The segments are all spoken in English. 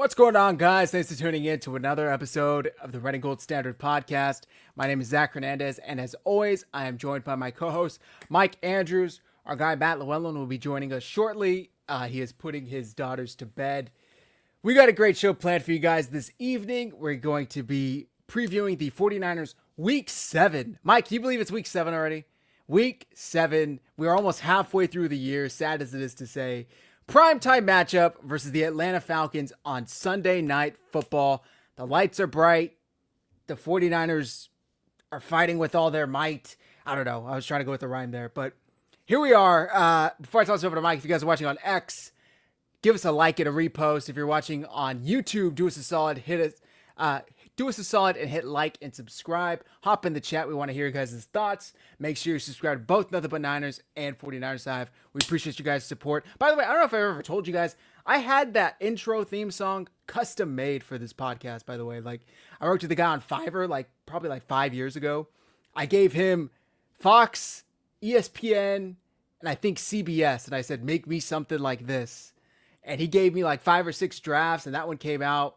What's going on, guys? Thanks for tuning in to another episode of the Red and Gold Standard Podcast. My name is Zach Hernandez, and as always, I am joined by my co-host, Mike Andrews. Our guy, Matt Llewellyn, will be joining us shortly. He is putting his daughters to bed. We got a great show planned for you guys this evening. We're going to be previewing the 49ers Week 7. Mike, can you believe it's Week 7 already? Week 7. We're almost halfway through the year, sad as it is to say. Primetime matchup versus the Atlanta Falcons on Sunday Night Football. The lights are bright. The 49ers are fighting with all their might. I don't know. I was trying to go with the rhyme there. But here we are. Before I toss it over to Mike, if you guys are watching on X, give us a like and a repost. If you're watching on YouTube, do us a solid. Do us a solid and hit like and subscribe. Hop in the chat. We want to hear you guys' thoughts. Make sure you subscribe to both Nothing But Niners and 49ersHive. We appreciate you guys' support. By the way, I don't know if I ever told you guys, I had that intro theme song custom made for this podcast, by the way. Like, I wrote to the guy on Fiverr, probably 5 years ago. I gave him Fox, ESPN, and I think CBS. And I said, make me something like this. And he gave me like 5 or 6 drafts, and that one came out.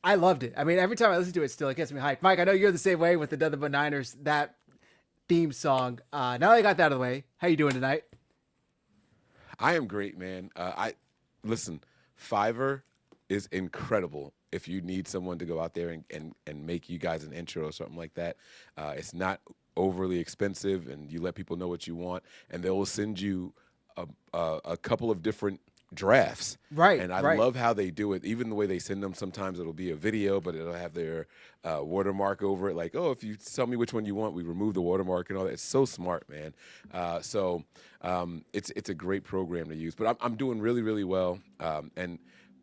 I loved it. I mean, every time I listen to it, still, it gets me hyped. Mike, I know you're the same way with the Nothing But Niners, that theme song. Now that I got that out of the way, how you doing tonight? I am great, man. Listen, Fiverr is incredible if you need someone to go out there and make you guys an intro or something like that. It's not overly expensive, and you let people know what you want, and they will send you a couple of different drafts. Right. And I love how they do it. Even the way they send them, sometimes it'll be a video, but it'll have their watermark over it. Like, oh, if you tell me which one you want, we remove the watermark and all that. It's so smart, man. It's a great program to use. But I'm doing really, really well. And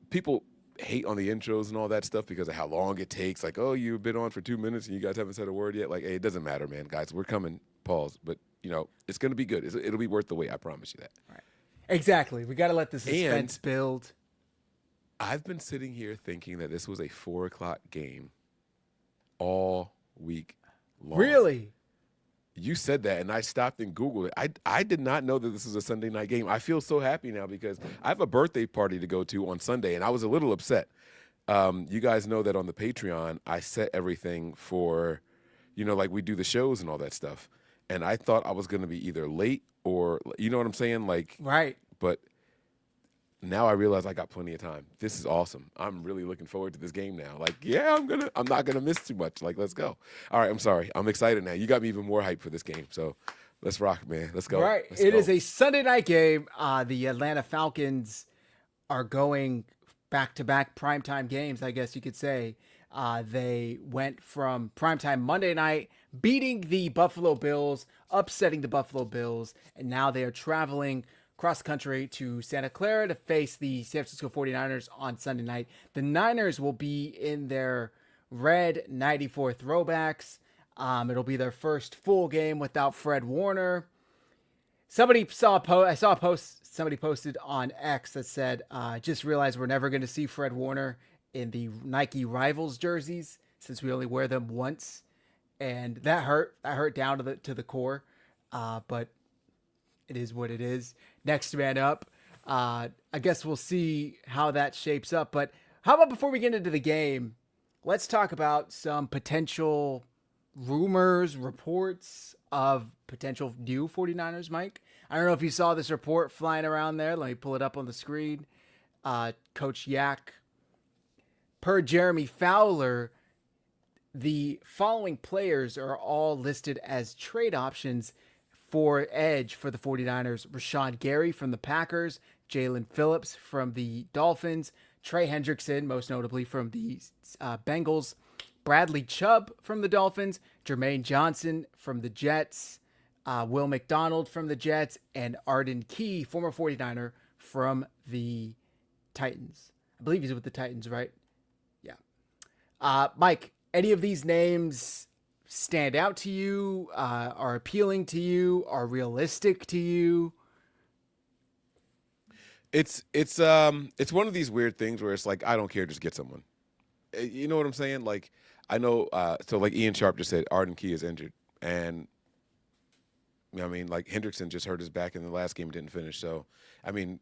people hate on the intros and all that stuff because of how long it takes. Like, oh, you've been on for 2 minutes and you guys haven't said a word yet. Like, hey, it doesn't matter, man, guys. We're coming, pause. But, it's going to be good. It'll be worth the wait. I promise you that. All right. Exactly. We got to let the suspense build. I've been sitting here thinking that this was a 4:00 game all week long. Really? You said that, and I stopped and Googled it. I did not know that this was a Sunday night game. I feel so happy now because I have a birthday party to go to on Sunday, and I was a little upset. You guys know that on the Patreon, I set everything for, like we do the shows and all that stuff. And I thought I was going to be either late or, you know what I'm saying? Like, right. But now I realize I got plenty of time. This is awesome. I'm really looking forward to this game now. Like, yeah, I'm not gonna miss too much. Like, let's go. All right, I'm sorry. I'm excited now. You got me even more hyped for this game. So let's rock, man. Let's go. Right. It is a Sunday night game. The Atlanta Falcons are going back-to-back primetime games, I guess you could say. They went from primetime Monday night, beating the Buffalo Bills, upsetting the Buffalo Bills, and now they are traveling cross country to Santa Clara to face the San Francisco 49ers on Sunday night. The Niners will be in their red 94 throwbacks. It'll be their first full game without Fred Warner. I saw a post somebody posted on X that said, just realized we're never going to see Fred Warner in the Nike Rivals jerseys since we only wear them once. And that hurt down to the core. But it is what it is. Next man up. I guess we'll see how that shapes up. But how about before we get into the game, let's talk about some potential rumors, reports of potential new 49ers, Mike. I don't know if you saw this report flying around there. Let me pull it up on the screen. Coach Yak. Per Jeremy Fowler, the following players are all listed as trade options for edge for the 49ers. Rashawn Gary from the Packers, Jalen Phillips from the Dolphins, Trey Hendrickson, most notably from the Bengals, Bradley Chubb from the Dolphins, Jermaine Johnson from the Jets, Will McDonald from the Jets, and Arden Key, former 49er, from the Titans. I believe he's with the Titans, right? Yeah. Mike, any of these names stand out to you, are appealing to you, are realistic to you? It's one of these weird things where it's like, I don't care, just get someone. You know what I'm saying? Like, I know, so like Ian Sharp just said, Arden Key is injured. And, I mean, like Hendrickson just hurt his back in the last game and didn't finish. So, I mean,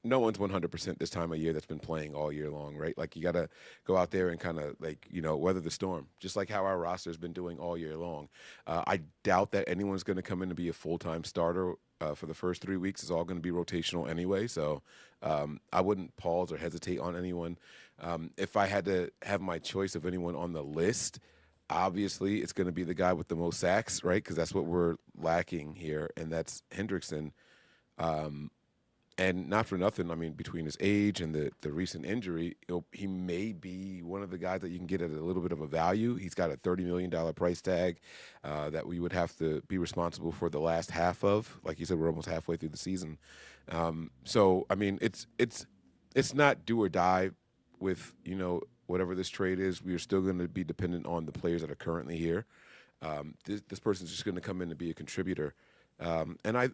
no one's 100% this time of year that's been playing all year long, right? Like you got to go out there and kind of like, weather the storm, just like how our roster has been doing all year long. I doubt that anyone's going to come in to be a full-time starter for the first 3 weeks. It's all going to be rotational anyway. So I wouldn't pause or hesitate on anyone. If I had to have my choice of anyone on the list, obviously it's going to be the guy with the most sacks, right? Because that's what we're lacking here, and that's Hendrickson. And not for nothing, I mean, between his age and the recent injury, he may be one of the guys that you can get at a little bit of a value. He's got a $30 million price tag that we would have to be responsible for the last half of. Like you said, we're almost halfway through the season. So, I mean, it's not do or die with, whatever this trade is. We are still going to be dependent on the players that are currently here. This person's just going to come in to be a contributor. And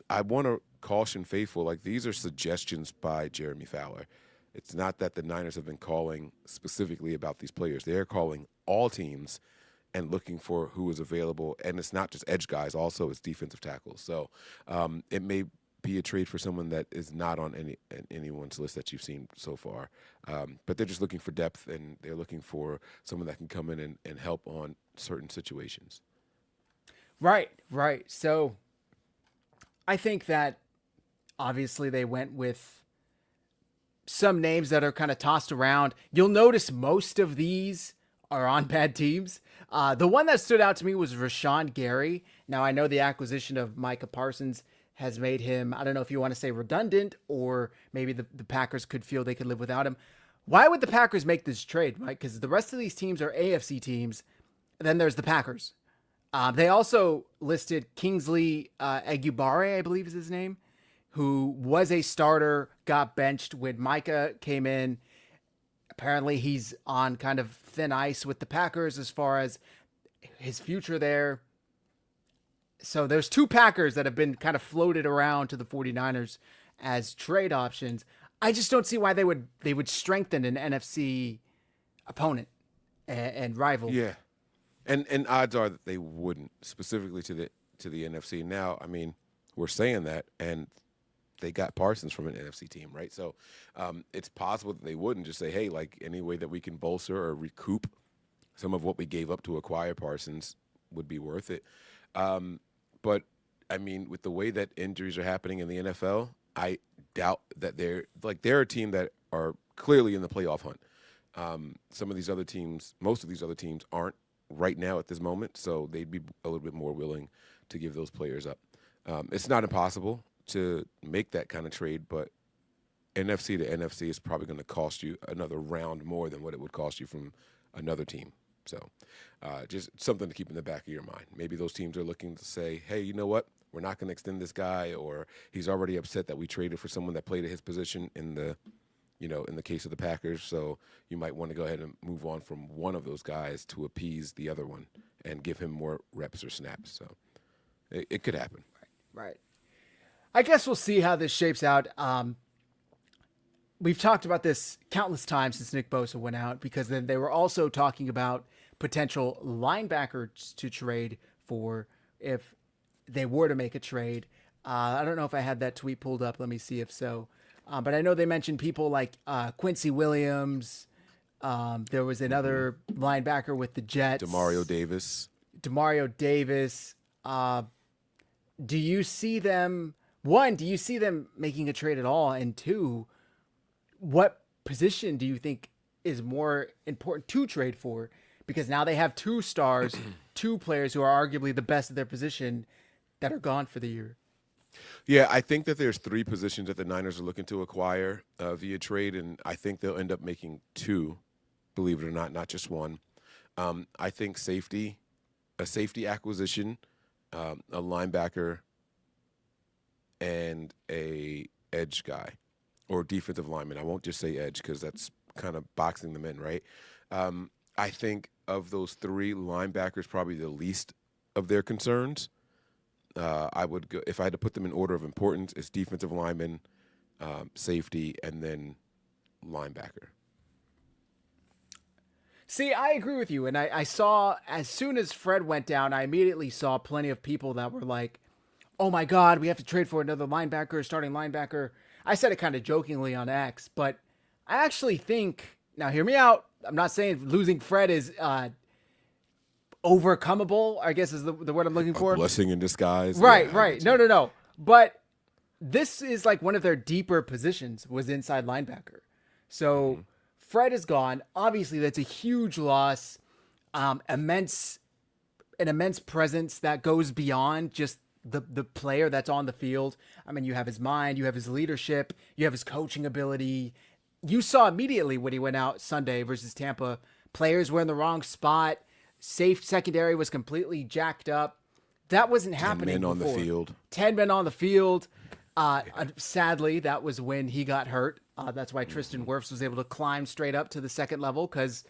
I want to caution faithful, like these are suggestions by Jeremy Fowler. It's not that the Niners have been calling specifically about these players. They're calling all teams and looking for who is available. And it's not just edge guys, also it's defensive tackles. So it may be a trade for someone that is not on anyone's list that you've seen so far. But they're just looking for depth, and they're looking for someone that can come in and help on certain situations. Right. So I think that obviously they went with some names that are kind of tossed around. You'll notice most of these are on bad teams. The one that stood out to me was Rashawn Gary. Now, I know the acquisition of Micah Parsons has made him, I don't know if you want to say redundant, or maybe the Packers could feel they could live without him. Why would the Packers make this trade, Mike? Because the rest of these teams are AFC teams. Then there's the Packers. They also listed Kingsley Egbare, I believe is his name, who was a starter, got benched when Micah came in. Apparently he's on kind of thin ice with the Packers as far as his future there. So there's two Packers that have been kind of floated around to the 49ers as trade options. I just don't see why they would strengthen an NFC opponent and rival. Yeah. And odds are that they wouldn't, specifically to the NFC. Now, I mean, we're saying that, and they got Parsons from an NFC team, right? So it's possible that they wouldn't just say, hey, like any way that we can bolster or recoup some of what we gave up to acquire Parsons would be worth it. But, I mean, with the way that injuries are happening in the NFL, I doubt that they're a team that are clearly in the playoff hunt. Some of these other teams, most of these other teams aren't right now at this moment, so they'd be a little bit more willing to give those players up. It's not impossible to make that kind of trade, but NFC to NFC is probably going to cost you another round more than what it would cost you from another team. So just something to keep in the back of your mind. Maybe those teams are looking to say, hey, you know what? We're not going to extend this guy, or he's already upset that we traded for someone that played at his position in the case of the Packers. So you might want to go ahead and move on from one of those guys to appease the other one and give him more reps or snaps. So it could happen. Right. I guess we'll see how this shapes out. We've talked about this countless times since Nick Bosa went out, because then they were also talking about potential linebackers to trade for if they were to make a trade. I don't know if I had that tweet pulled up. Let me see if so. But I know they mentioned people like Quincy Williams. There was another linebacker with the Jets. Demario Davis. Do you see them, one, do you see them making a trade at all? And two, what position do you think is more important to trade for? Because now they have two stars, two players who are arguably the best at their position that are gone for the year. Yeah, I think that there's three positions that the Niners are looking to acquire via trade, and I think they'll end up making two, believe it or not just one. I think a safety acquisition, a linebacker, and a edge guy or defensive lineman. I won't just say edge because that's kind of boxing them in, right? I think of those three, linebackers probably the least of their concerns. I would go, if I had to put them in order of importance, it's defensive lineman, safety, and then linebacker. See, I agree with you. And I saw, as soon as Fred went down, I immediately saw plenty of people that were like, oh my God, we have to trade for another linebacker, starting linebacker. I said it kind of jokingly on X, but I actually think, now hear me out. I'm not saying losing Fred is overcomable, I guess is the word I'm looking for. Blessing in disguise. Right, Yeah, right. No. But this is like one of their deeper positions was inside linebacker. So Fred is gone. Obviously, that's a huge loss. An immense presence that goes beyond just the player that's on the field. I mean, you have his mind, you have his leadership, you have his coaching ability. You saw immediately when he went out Sunday versus Tampa, players were in the wrong spot. Safe secondary was completely jacked up. That wasn't happening 10 men on before. the field. 10 men on the field. Sadly, that was when he got hurt. That's why Tristan Wirfs was able to climb straight up to the second level, because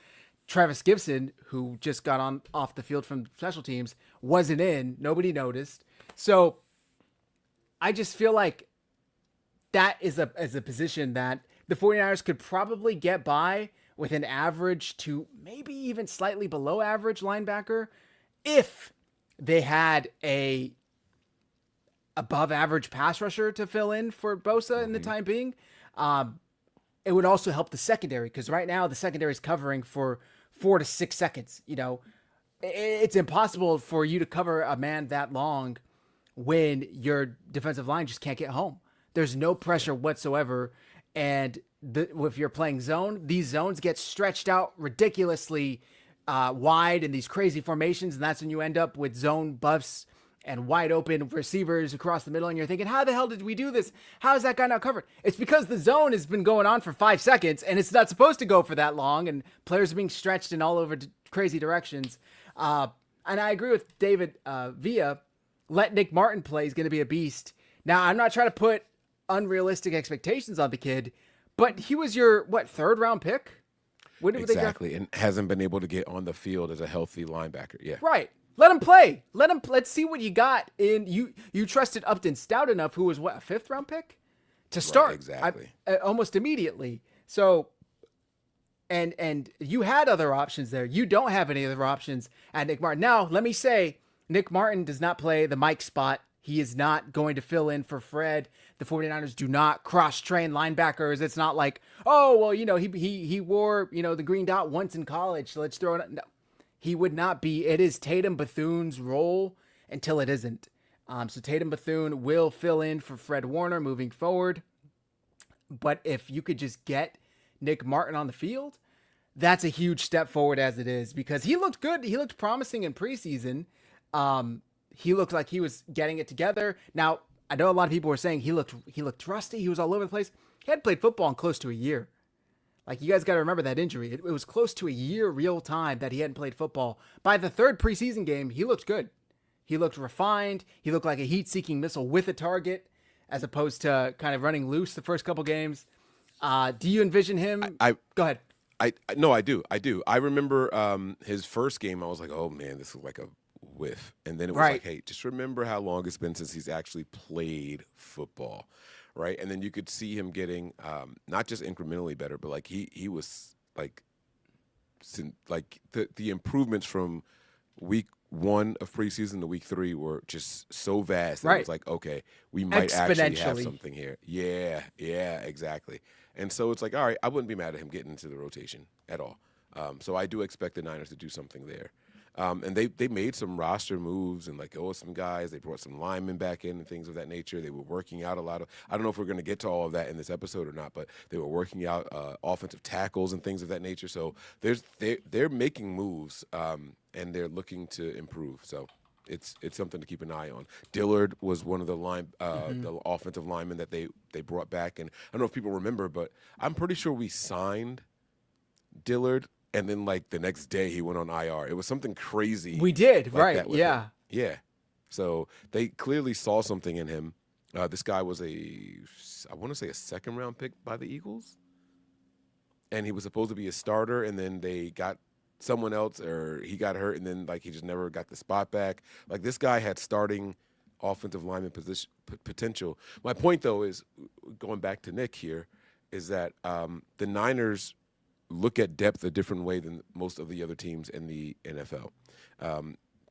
Travis Gibson, who just got off the field from special teams, wasn't in. Nobody noticed. So I just feel like that is a position that the 49ers could probably get by with an average to maybe even slightly below average linebacker if they had a above average pass rusher to fill in for Bosa in the time being. It would also help the secondary, because right now the secondary is covering for 4 to 6 seconds. You know, it's impossible for you to cover a man that long when your defensive line just can't get home. There's no pressure whatsoever. And if you're playing zone, these zones get stretched out ridiculously wide in these crazy formations. And that's when you end up with zone buffs and wide open receivers across the middle. And you're thinking, how the hell did we do this? How is that guy not covered? It's because the zone has been going on for 5 seconds and it's not supposed to go for that long. And players are being stretched in all over crazy directions. And I agree with David Villa. Let Nick Martin play. He's going to be a beast. Now, I'm not trying to put unrealistic expectations on the kid, but he was your, third round pick? Exactly, and hasn't been able to get on the field as a healthy linebacker. Yeah. Right. Let him play. Let's see what you got in you. You trusted Upton Stout enough, who was a 5th round pick, to start. Right, exactly. Almost immediately. So, and you had other options there. You don't have any other options at Nick Martin. Now, let me say, Nick Martin does not play the Mike spot. He is not going to fill in for Fred. The 49ers do not cross-train linebackers. It's not like, oh, well, he wore, the green dot once in college, so let's throw it. No, he would not be. It is Tatum Bethune's role until it isn't. So Tatum Bethune will fill in for Fred Warner moving forward. But if you could just get Nick Martin on the field, that's a huge step forward as it is, because he looked good. He looked promising in preseason. He looked like he was getting it together. Now, I know a lot of people were saying he looked rusty. He was all over the place. He hadn't played football in close to a year. Like, you guys got to remember that injury. It was close to a year real time that he hadn't played football. By the 3rd preseason game, he looked good. He looked refined. He looked like a heat-seeking missile with a target, as opposed to kind of running loose the first couple games. Do you envision him? Go ahead. No, I do. I remember his first game. I was like, oh man, this is like a whiff. And then it was like, hey, just remember how long it's been since he's actually played football, right? And then you could see him getting not just incrementally better, but like he was like the improvements from week 1 of preseason to week 3 were just so vast that it was like, okay, we might actually have something here. Yeah, exactly. And so it's like, all right, I wouldn't be mad at him getting into the rotation at all. So I do expect the Niners to do something there. And they made some roster moves and some guys. They brought some linemen back in and things of that nature. They were working out a lot of. I don't know if we're going to get to all of that in this episode or not, but they were working out offensive tackles and things of that nature. So they're making moves and they're looking to improve. So it's something to keep an eye on. Dillard was one of the the offensive linemen that they brought back, and I don't know if people remember, but I'm pretty sure we signed Dillard. And then, the next day, he went on IR. It was something crazy. We did, right? Yeah. Him. Yeah. So they clearly saw something in him. This guy was I want to say a 2nd-round pick by the Eagles. And he was supposed to be a starter, and then they got someone else, or he got hurt, and then, he just never got the spot back. This guy had starting offensive lineman potential. My point, though, is, going back to Nick here, is that the Niners – look at depth a different way than most of the other teams in the NFL.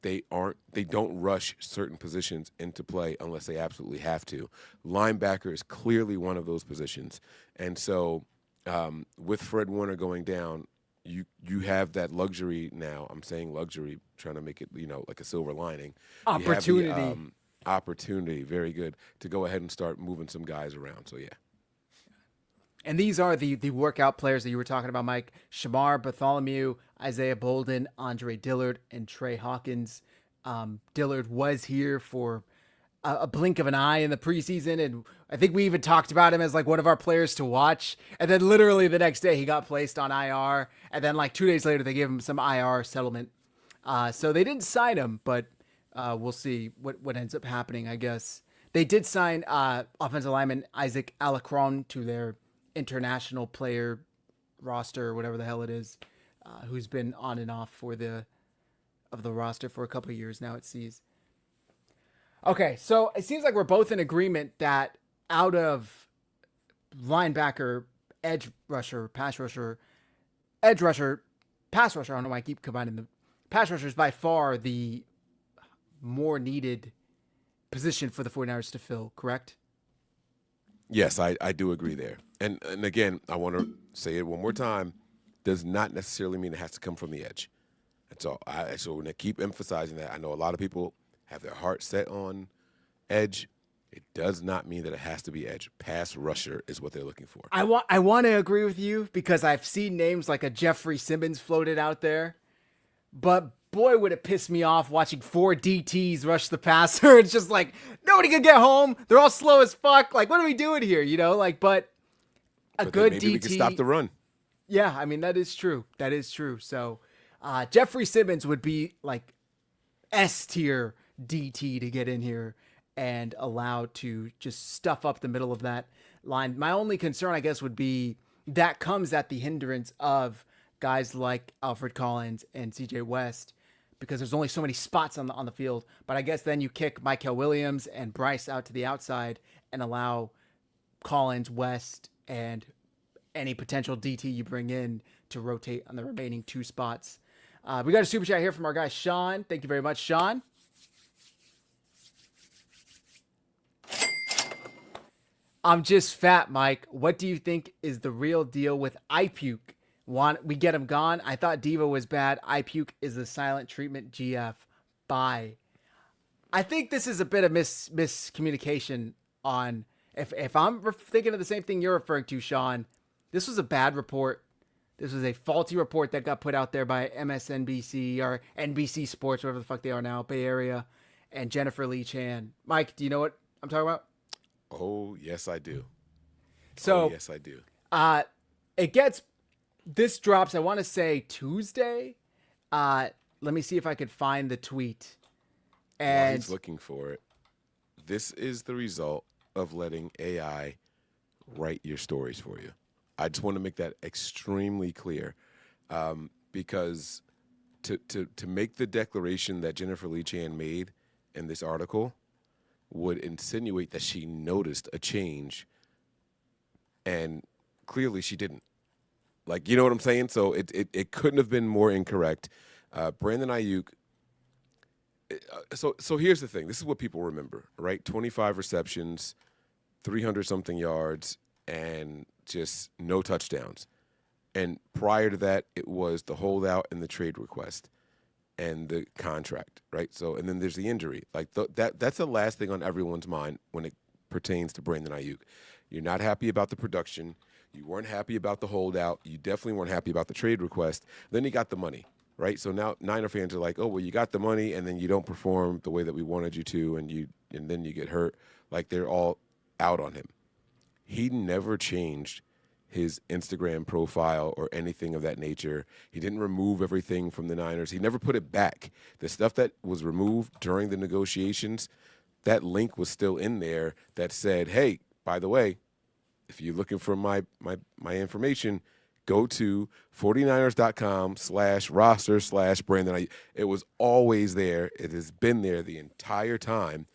they don't rush certain positions into play unless they absolutely have to. Linebacker is clearly one of those positions. And so with Fred Warner going down, you have that luxury now. I'm saying luxury, trying to make it, like a silver lining. Opportunity. You have the, opportunity, very good, to go ahead and start moving some guys around. So, yeah. And these are the workout players that you were talking about, Mike. Shamar Bartholomew, Isaiah Bolden, Andre Dillard, and Trey Hawkins. Dillard was here for a blink of an eye in the preseason, and I think we even talked about him as like one of our players to watch. And then literally the next day he got placed on IR, and then like 2 days later they gave him some IR settlement. So they didn't sign him, but we'll see what ends up happening, I guess. They did sign offensive lineman Isaac Alacron to their international player roster, or whatever the hell it is, who's been on and off for the roster for a couple of years now, it seems. Okay, so it seems like we're both in agreement that out of linebacker, edge rusher, pass rusher, edge rusher, pass rusher, I don't know why I keep combining the pass rusher, is by far the more needed position for the 49ers to fill, correct? Yes, I do agree there. And again, I want to say it one more time, does not necessarily mean it has to come from the edge. That's all. So when I keep emphasizing that, I know a lot of people have their heart set on edge. It does not mean that it has to be edge. Pass rusher is what they're looking for. I want to agree with you because I've seen names like a Jeffrey Simmons floated out there, but boy, would it piss me off watching 4 DTs rush the passer. It's just like, nobody can get home. They're all slow as fuck. Like, what are we doing here? But good maybe DT. we can stop the run. Yeah, I mean, that is true. That is true. So Jeffrey Simmons would be like S tier DT to get in here and allowed to just stuff up the middle of that line. My only concern, I guess, would be that comes at the hindrance of guys like Alfred Collins and CJ West, because there's only so many spots on the field. But I guess then you kick Mykel Williams and Bryce out to the outside and allow Collins, West, and any potential DT you bring in to rotate on the remaining 2 spots. We got a super chat here from our guy Sean. Thank you very much, Sean. I'm just fat, Mike. What do you think is the real deal with iPuke? We get him gone. I thought Diva was bad. iPuke is the silent treatment GF. Bye. I think this is a bit of miscommunication on, if I'm thinking of the same thing you're referring to, Sean, this was a bad report. This was a faulty report that got put out there by MSNBC or NBC Sports, whatever the fuck they are now, Bay Area, and Jennifer Lee Chan. Mike, do you know what I'm talking about? Oh, yes, I do. So, yes, I do. This drops, I want to say Tuesday. Let me see if I could find the tweet. While he's looking for it, this is the result of letting AI write your stories for you. I just want to make that extremely clear, because to make the declaration that Jennifer Lee Chan made in this article would insinuate that she noticed a change, and clearly she didn't. Like, you know what I'm saying? So it couldn't have been more incorrect. Brandon Ayuk. So here's the thing. This is what people remember, right? 25 receptions, 300-something yards, and just no touchdowns. And prior to that, it was the holdout and the trade request and the contract, right? So, and then there's the injury. Like that's the last thing on everyone's mind when it pertains to Brandon Ayuk. You're not happy about the production. You weren't happy about the holdout. You definitely weren't happy about the trade request. Then you got the money, right? So now Niner fans are like, oh, well, you got the money, and then you don't perform the way that we wanted you to, and then you get hurt. Like, they're all out on him. He never changed his Instagram profile or anything of that nature. He didn't remove everything from the Niners. He never put it back. The stuff that was removed during the negotiations, that link was still in there that said, hey, by the way, if you're looking for my information, go to 49ers.com/roster/Brandon. It was always there. It has been there the entire time.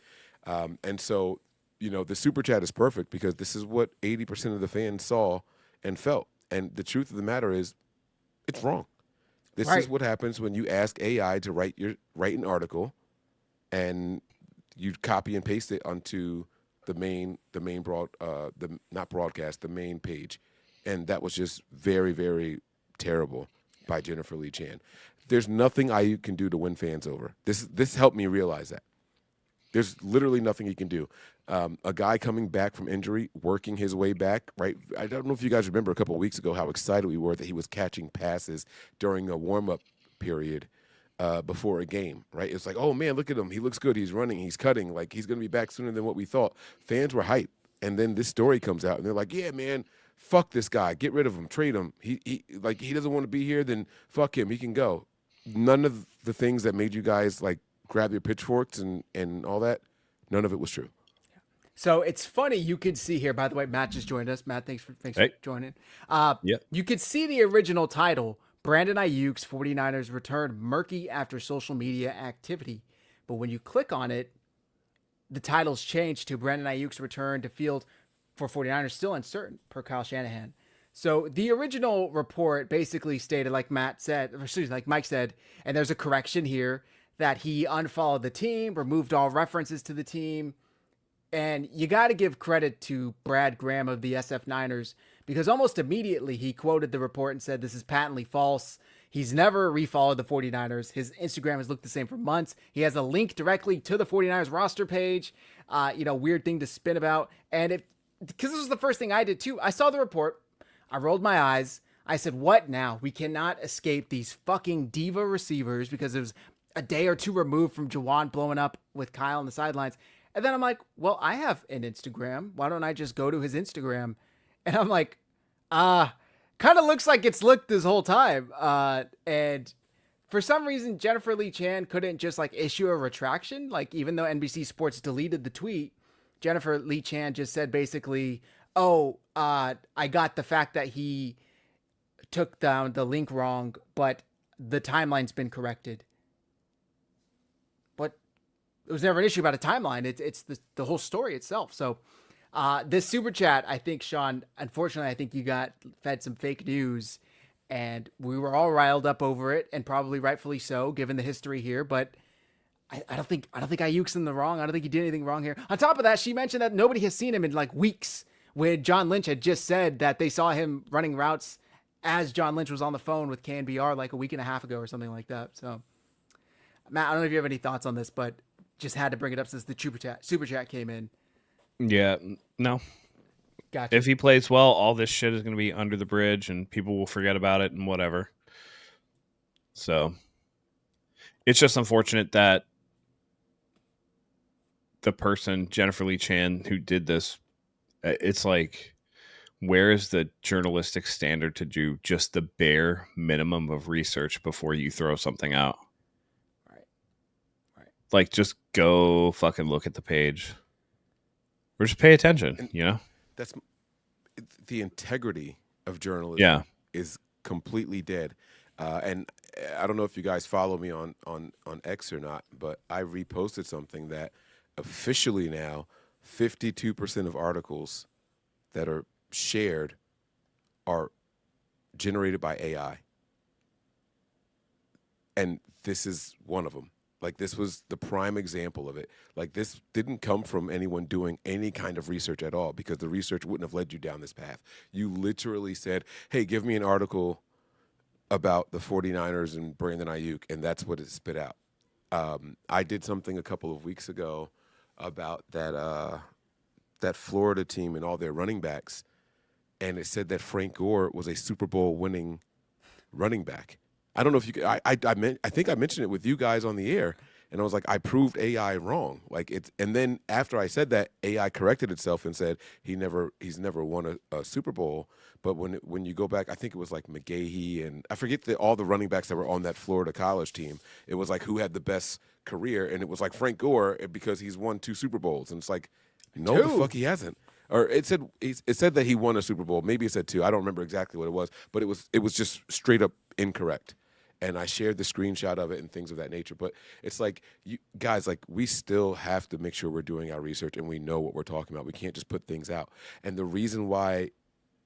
And so, the super chat is perfect because this is what 80% of the fans saw and felt. And the truth of the matter is, it's wrong. This is what happens when you ask AI to write an article, and you copy and paste it onto the main main page, and that was just very, very terrible by Jennifer Lee Chan. There's nothing Ayuk can do to win fans over. This helped me realize that. There's literally nothing he can do. A guy coming back from injury, working his way back, right? I don't know if you guys remember a couple of weeks ago how excited we were that he was catching passes during a warm-up period before a game, right? It's like, oh, man, look at him. He looks good. He's running. He's cutting. Like, he's going to be back sooner than what we thought. Fans were hyped. And then this story comes out, and they're like, yeah, man, fuck this guy. Get rid of him. Trade him. He doesn't want to be here, then fuck him. He can go. None of the things that made you guys, like, grab your pitchforks and all that, none of it was true. So it's funny. You can see here, by the way, Matt just joined us. Matt, thanks for joining. You could see the original title, Brandon Ayuk's 49ers return murky after social media activity. But when you click on it, the title's changed to Brandon Ayuk's return to field for 49ers still uncertain, per Kyle Shanahan. So the original report basically stated, like Mike said, and there's a correction here, that he unfollowed the team, removed all references to the team. And you got to give credit to Brad Graham of the SF Niners, because almost immediately he quoted the report and said, this is patently false. He's never refollowed the 49ers. His Instagram has looked the same for months. He has a link directly to the 49ers roster page. Weird thing to spin about. And because this was the first thing I did too. I saw the report. I rolled my eyes. I said, what now? We cannot escape these fucking diva receivers, because it was a day or two removed from Jawan blowing up with Kyle on the sidelines. And then I'm like, well, I have an Instagram. Why don't I just go to his Instagram? And I'm like, kind of looks like it's looked this whole time. And for some reason, Jennifer Lee Chan couldn't just like issue a retraction. Like, even though NBC Sports deleted the tweet, Jennifer Lee Chan just said basically, I got the fact that he took down the link wrong, but the timeline's been corrected. It was never an issue about a timeline. It's the whole story itself. So this super chat, I think, Sean, unfortunately, I think you got fed some fake news, and we were all riled up over it, and probably rightfully so, given the history here. But I don't think Ayuk's in the wrong. I don't think he did anything wrong here. On top of that, she mentioned that nobody has seen him in like weeks, when John Lynch had just said that they saw him running routes as John Lynch was on the phone with KNBR like a week and a half ago or something like that. So, Matt, I don't know if you have any thoughts on this, but just had to bring it up since the super chat came in. Yeah, no. Gotcha. If he plays well, all this shit is going to be under the bridge, and people will forget about it and whatever. So it's just unfortunate that the person, Jennifer Lee Chan, who did this, it's like, where is the journalistic standard to do just the bare minimum of research before you throw something out? Like, just go fucking look at the page. Or just pay attention, That's the integrity of journalism is completely dead. And I don't know if you guys follow me on X or not, but I reposted something that officially now 52% of articles that are shared are generated by AI. And this is one of them. Like, this was the prime example of it. Like, this didn't come from anyone doing any kind of research at all, because the research wouldn't have led you down this path. You literally said, hey, give me an article about the 49ers and Brandon Ayuk, and that's what it spit out. I did something a couple of weeks ago about that Florida team and all their running backs, and it said that Frank Gore was a Super Bowl winning running back. I don't know if you. I think I mentioned it with you guys on the air, and I was like, I proved AI wrong. Like, it's, and then after I said that, AI corrected itself and said he's never won a Super Bowl. But when you go back, I think it was like McGahee, and I forget all the running backs that were on that Florida college team. It was like who had the best career, and it was like Frank Gore, because he's won 2 Super Bowls, and it's like, no, the fuck he hasn't. Or it said that he won a Super Bowl. Maybe it said 2. I don't remember exactly what it was, but it was just straight up incorrect. And I shared the screenshot of it and things of that nature. But it's like, you guys, like, we still have to make sure we're doing our research and we know what we're talking about. We can't just put things out. And the reason why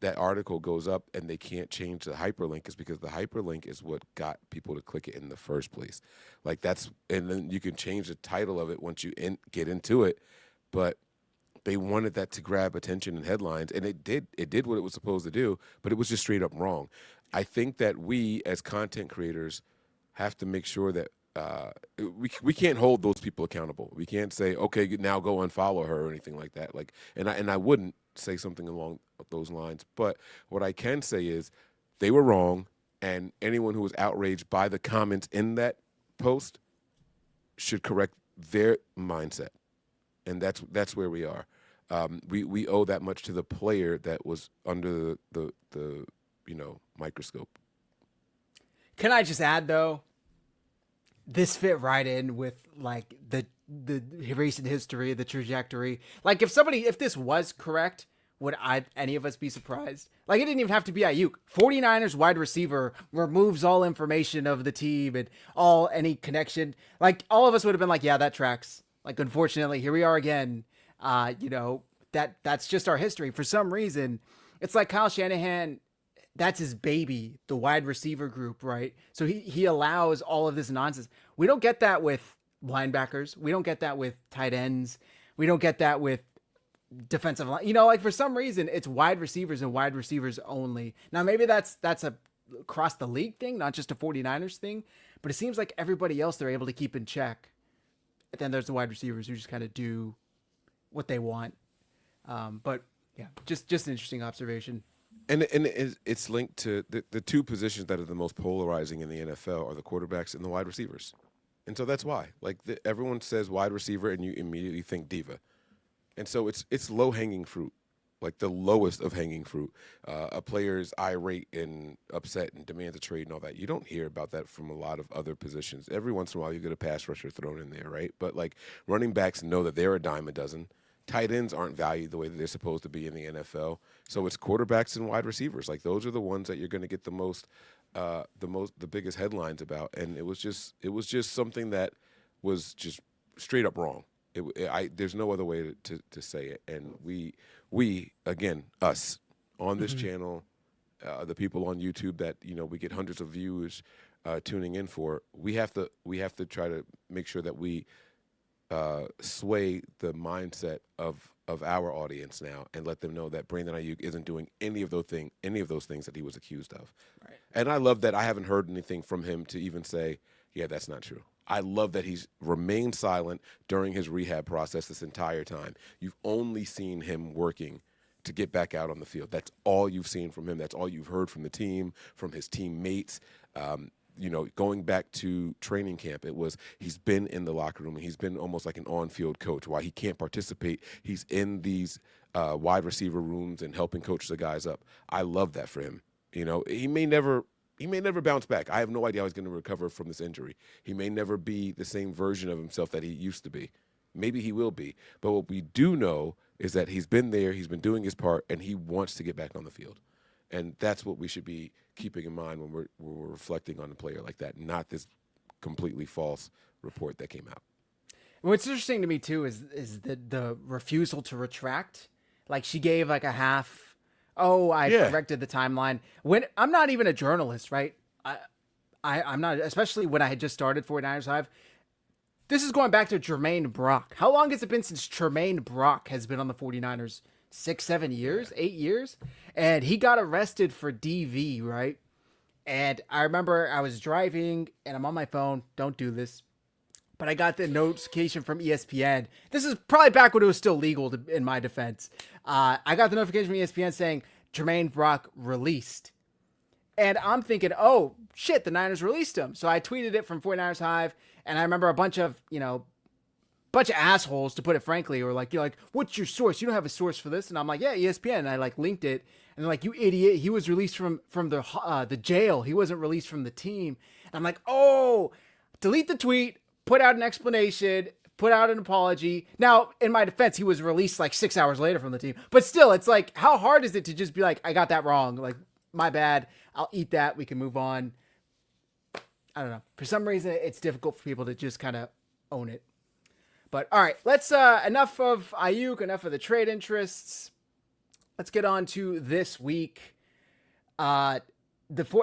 that article goes up and they can't change the hyperlink is because the hyperlink is what got people to click it in the first place. Like and then you can change the title of it once you get into it, but they wanted that to grab attention and headlines, and it did. It did what it was supposed to do, but it was just straight up wrong. I think that we as content creators have to make sure that we can't hold those people accountable. We can't say, okay, now go unfollow her or anything like that. Like, and I wouldn't say something along those lines. But what I can say is they were wrong, and anyone who was outraged by the comments in that post should correct their mindset, and that's where we are. We owe that much to the player that was under the microscope. Can I just add though? This fit right in with like the recent history, the trajectory. Like if this was correct, would any of us be surprised? Like it didn't even have to be Ayuk. 49ers wide receiver removes all information of the team and any connection. Like all of us would have been like, yeah, that tracks. Like unfortunately, here we are again. That's just our history. For some reason, it's like Kyle Shanahan. That's his baby, the wide receiver group, right? So he allows all of this nonsense. We don't get that with linebackers. We don't get that with tight ends. We don't get that with defensive line. Like for some reason, it's wide receivers and wide receivers only. Now, maybe that's a across the league thing, not just a 49ers thing, but it seems like everybody else they're able to keep in check. And then there's the wide receivers who just kind of do what they want. But yeah, just an interesting observation. And it's linked to the two positions that are the most polarizing in the NFL are the quarterbacks and the wide receivers. And so that's why. Like everyone says wide receiver and you immediately think diva. And so it's low-hanging fruit, like the lowest of hanging fruit. A player's irate and upset and demands a trade and all that. You don't hear about that from a lot of other positions. Every once in a while you get a pass rusher thrown in there, right? But like running backs know that they're a dime a dozen. Tight ends aren't valued the way that they're supposed to be in the NFL. So it's quarterbacks and wide receivers. Like those are the ones that you're going to get the biggest headlines about. And it was just something that was just straight up wrong. There's no other way to say it. And we again, us on this channel, the people on YouTube that, we get hundreds of viewers tuning in for, we have to try to make sure that we sway the mindset of our audience now and let them know that Brandon Ayuk isn't doing any of those things that he was accused of. Right. And I love that I haven't heard anything from him to even say, yeah, that's not true. I love that he's remained silent during his rehab process this entire time. You've only seen him working to get back out on the field. That's all you've seen from him. That's all you've heard from the team, from his teammates. Going back to training camp, he's been in the locker room and he's been almost like an on-field coach. While he can't participate, he's in these wide receiver rooms and helping coach the guys up. I love that for him. He may never bounce back. I have no idea how he's going to recover from this injury. He may never be the same version of himself that he used to be. Maybe he will be. But what we do know is that he's been there, he's been doing his part, and he wants to get back on the field. And that's what we should be keeping in mind when we're reflecting on a player like that, not this completely false report that came out. What's interesting to me too is the refusal to retract. Like she gave like a half. Oh, I corrected the timeline. When I'm not even a journalist, right? I'm not, especially when I had just started 49ersHive. This is going back to Jermaine Brock. How long has it been since Jermaine Brock has been on the 49ers? 6, 7 years, 8 years. And he got arrested for DV, right? And I remember I was driving and I'm on my phone. Don't do this. But I got the notification from ESPN. This is probably back when it was still legal in my defense. I got the notification from ESPN saying Jermaine Brock released. And I'm thinking, oh, shit, the Niners released him. So I tweeted it from 49ersHive. And I remember a bunch of assholes, to put it frankly, or like, you're like, what's your source? You don't have a source for this. And I'm like, yeah, ESPN. And I like linked it. And they're like, you idiot. He was released from the jail. He wasn't released from the team. And I'm like, oh, delete the tweet, put out an explanation, put out an apology. Now, in my defense, he was released like 6 hours later from the team. But still, it's like, how hard is it to just be like, I got that wrong. Like, my bad. I'll eat that. We can move on. I don't know. For some reason, it's difficult for people to just kind of own it. But all right, let's enough of Ayuk, enough of the trade interests. let's get on to this week. Uh,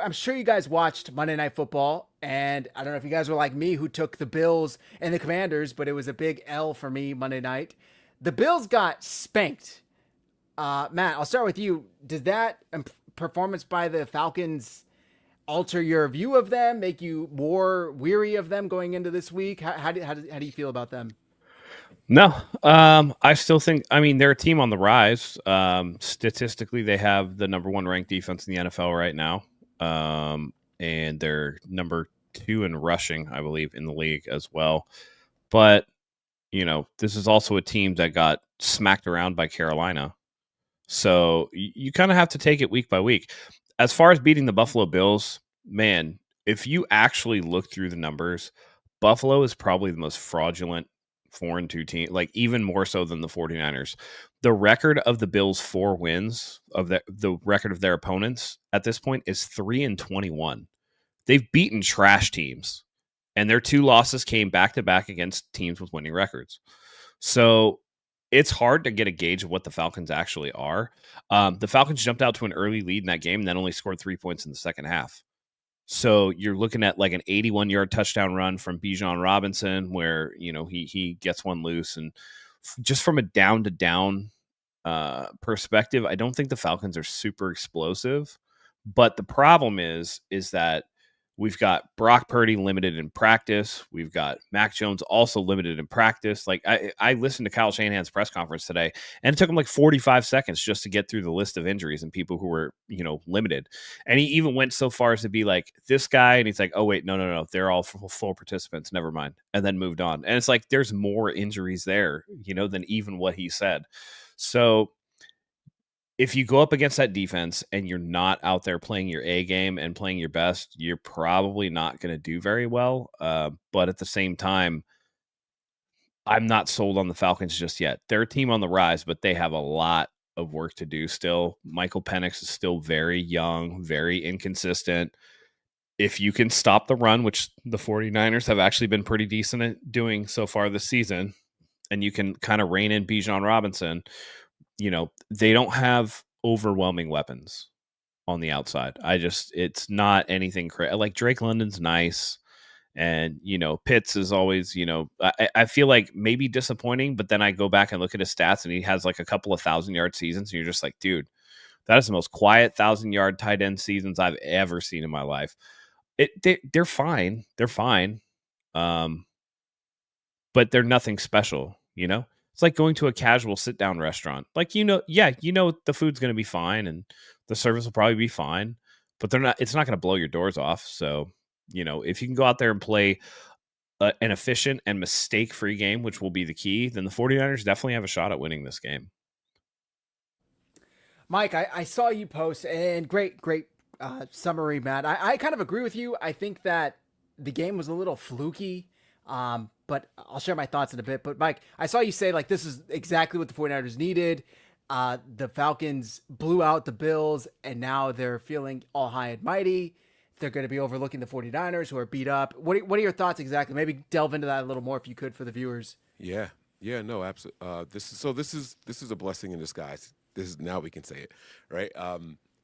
I'm sure you guys watched Monday Night Football, and I don't know if you guys were like me who took the Bills and the Commanders, but it was a big L for me Monday night. The Bills got spanked. Matt, I'll start with you. Does that performance by the Falcons alter your view of them, make you more weary of them going into this week? How do you feel about them? No, I still think. I mean, they're a team on the rise. Statistically, they have the number one ranked defense in the NFL right now, and they're number 2 in rushing, I believe, in the league as well. But this is also a team that got smacked around by Carolina, so you kind of have to take it week by week. As far as beating the Buffalo Bills, man, if you actually look through the numbers, Buffalo is probably the most fraudulent 4-2 team, like even more so than the 49ers. The record of the Bills' 4 wins of the record of their opponents at this point is 3-21. They've beaten trash teams, and their 2 losses came back to back against teams with winning records. So it's hard to get a gauge of what the Falcons actually are. The Falcons jumped out to an early lead in that game and then only scored 3 points in the second half. So you're looking at like an 81-yard touchdown run from Bijan Robinson where, he gets one loose. And just from a down-to-down perspective, I don't think the Falcons are super explosive. But the problem is that we've got Brock Purdy limited in practice. We've got Mac Jones also limited in practice. Like I listened to Kyle Shanahan's press conference today, and it took him like 45 seconds just to get through the list of injuries and people who were, limited. And he even went so far as to be like, this guy, and he's like, oh wait, no, they're all full participants. Never mind. And then moved on. And it's like, there's more injuries there, than even what he said. So if you go up against that defense and you're not out there playing your A game and playing your best, you're probably not going to do very well. But at the same time, I'm not sold on the Falcons just yet. They're a team on the rise, but they have a lot of work to do still. Michael Penix is still very young, very inconsistent. If you can stop the run, which the 49ers have actually been pretty decent at doing so far this season, and you can kind of rein in Bijan Robinson, they don't have overwhelming weapons on the outside. It's not anything crazy. Like Drake London's nice. And, Pitts is always, I feel like maybe disappointing, but then I go back and look at his stats and he has like a couple of 1,000-yard seasons. And you're just like, dude, that is the most quiet 1,000-yard tight end seasons I've ever seen in my life. They're fine. They're fine. But they're nothing special, It's like going to a casual sit-down restaurant. Like, the food's going to be fine and the service will probably be fine, but it's not going to blow your doors off. So, if you can go out there and play an efficient and mistake-free game, which will be the key, then the 49ers definitely have a shot at winning this game. Mike, I saw you post, and great summary, Matt. I kind of agree with you. I think that the game was a little fluky. But I'll share my thoughts in a bit. But Mike, I saw you say like this is exactly what the 49ers needed. The Falcons blew out the Bills, and now they're feeling all high and mighty. They're going to be overlooking the 49ers who are beat up. What are your thoughts exactly? Maybe delve into that a little more if you could for the viewers. Yeah, no, absolutely. This is a blessing in disguise. This is, now we can say it, right?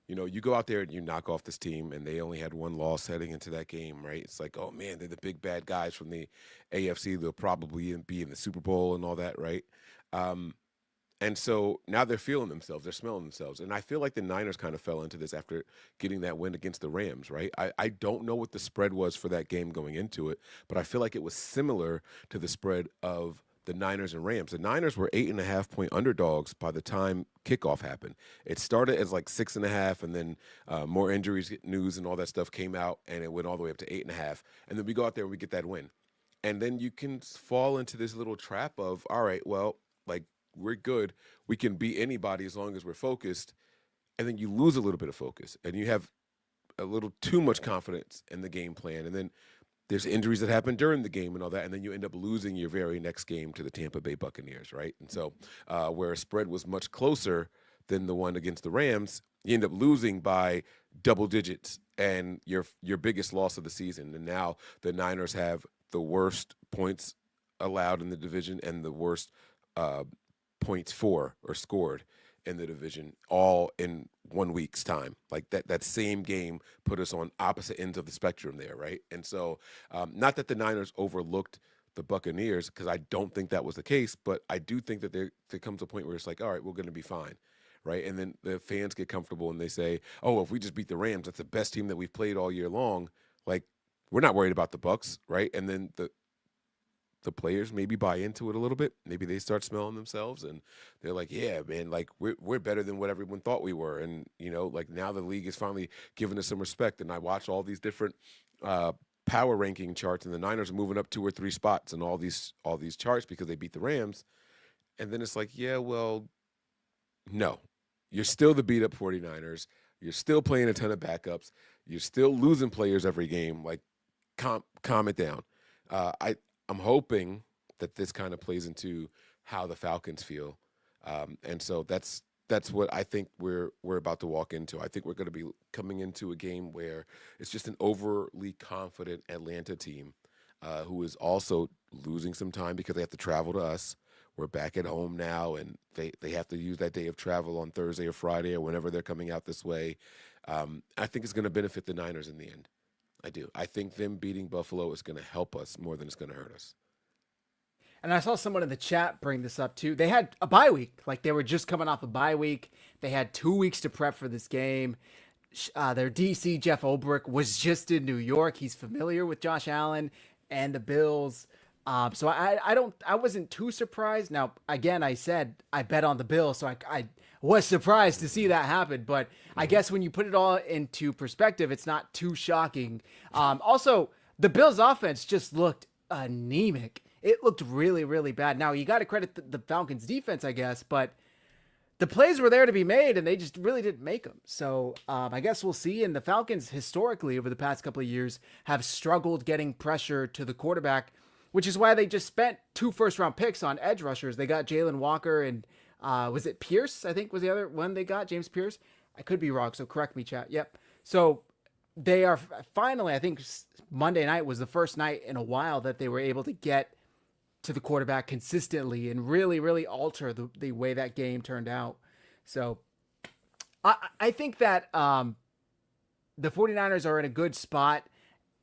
You go out there and you knock off this team, and they only had one loss heading into that game, right? It's like, oh man, they're the big bad guys from the AFC. They'll probably be in the Super Bowl and all that, right? And so now they're feeling themselves, they're smelling themselves. And I feel like the Niners kind of fell into this after getting that win against the Rams, right? I don't know what the spread was for that game going into it, but I feel like it was similar to the spread of the Niners and Rams. The Niners were 8.5-point underdogs by the time kickoff happened. It started as like 6.5, and then more injuries news and all that stuff came out, and it went all the way up to 8.5. And then we go out there and we get that win. And then you can fall into this little trap of, all right, well, like, we're good. We can beat anybody as long as we're focused. And then you lose a little bit of focus, and you have a little too much confidence in the game plan. And then there's injuries that happen during the game and all that, and then you end up losing your very next game to the Tampa Bay Buccaneers, right? And so where a spread was much closer than the one against the Rams, you end up losing by double digits and your biggest loss of the season. And now the Niners have the worst points allowed in the division and the worst points for or scored in the division all in 1 week's time. Like that same game put us on opposite ends of the spectrum there, right? And so, not that the Niners overlooked the Buccaneers, because I don't think that was the case, but I do think that there comes a point where it's like, all right, we're going to be fine, right? And then the fans get comfortable and they say, oh, if we just beat the Rams, that's the best team that we've played all year long. Like, we're not worried about the Bucs, right? And then the players maybe buy into it a little bit. Maybe they start smelling themselves and they're like, yeah, man, like we're better than what everyone thought we were. And, like now the league is finally giving us some respect. And I watch all these different power ranking charts, and the Niners are moving up 2 or 3 spots in all these charts because they beat the Rams. And then it's like, yeah, well, no, you're still the beat up 49ers. You're still playing a ton of backups. You're still losing players every game. Like, calm it down. I'm hoping that this kind of plays into how the Falcons feel, and so that's what I think we're about to walk into. I think we're going to be coming into a game where it's just an overly confident Atlanta team who is also losing some time because they have to travel to us. We're back at home now, and they have to use that day of travel on Thursday or Friday or whenever they're coming out this way. I think it's going to benefit the Niners in the end. I do. I think them beating Buffalo is going to help us more than it's going to hurt us. And I saw someone in the chat bring this up too. They had a bye week. Like, they were just coming off a bye week. They had 2 weeks to prep for this game. Their DC, Jeff Ulbrich, was just in New York. He's familiar with Josh Allen and the Bills. So I wasn't too surprised. Now, again, I said I bet on the Bills, so I was surprised to see that happen. But I guess when you put it all into perspective, it's not too shocking. Also, the Bills' offense just looked anemic. It looked really, really bad. Now, you got to credit the Falcons' defense, I guess, but the plays were there to be made, and they just really didn't make them. So I guess we'll see. And the Falcons, historically, over the past couple of years, have struggled getting pressure to the quarterback, which is why they just spent 2 first-round picks on edge rushers. They got Jalen Walker and was it Pierce, I think was the other one they got, James Pierce? I could be wrong, so correct me, chat. Yep. So they are finally, I think Monday night was the first night in a while that they were able to get to the quarterback consistently and really, really alter the way that game turned out. So I think that the 49ers are in a good spot.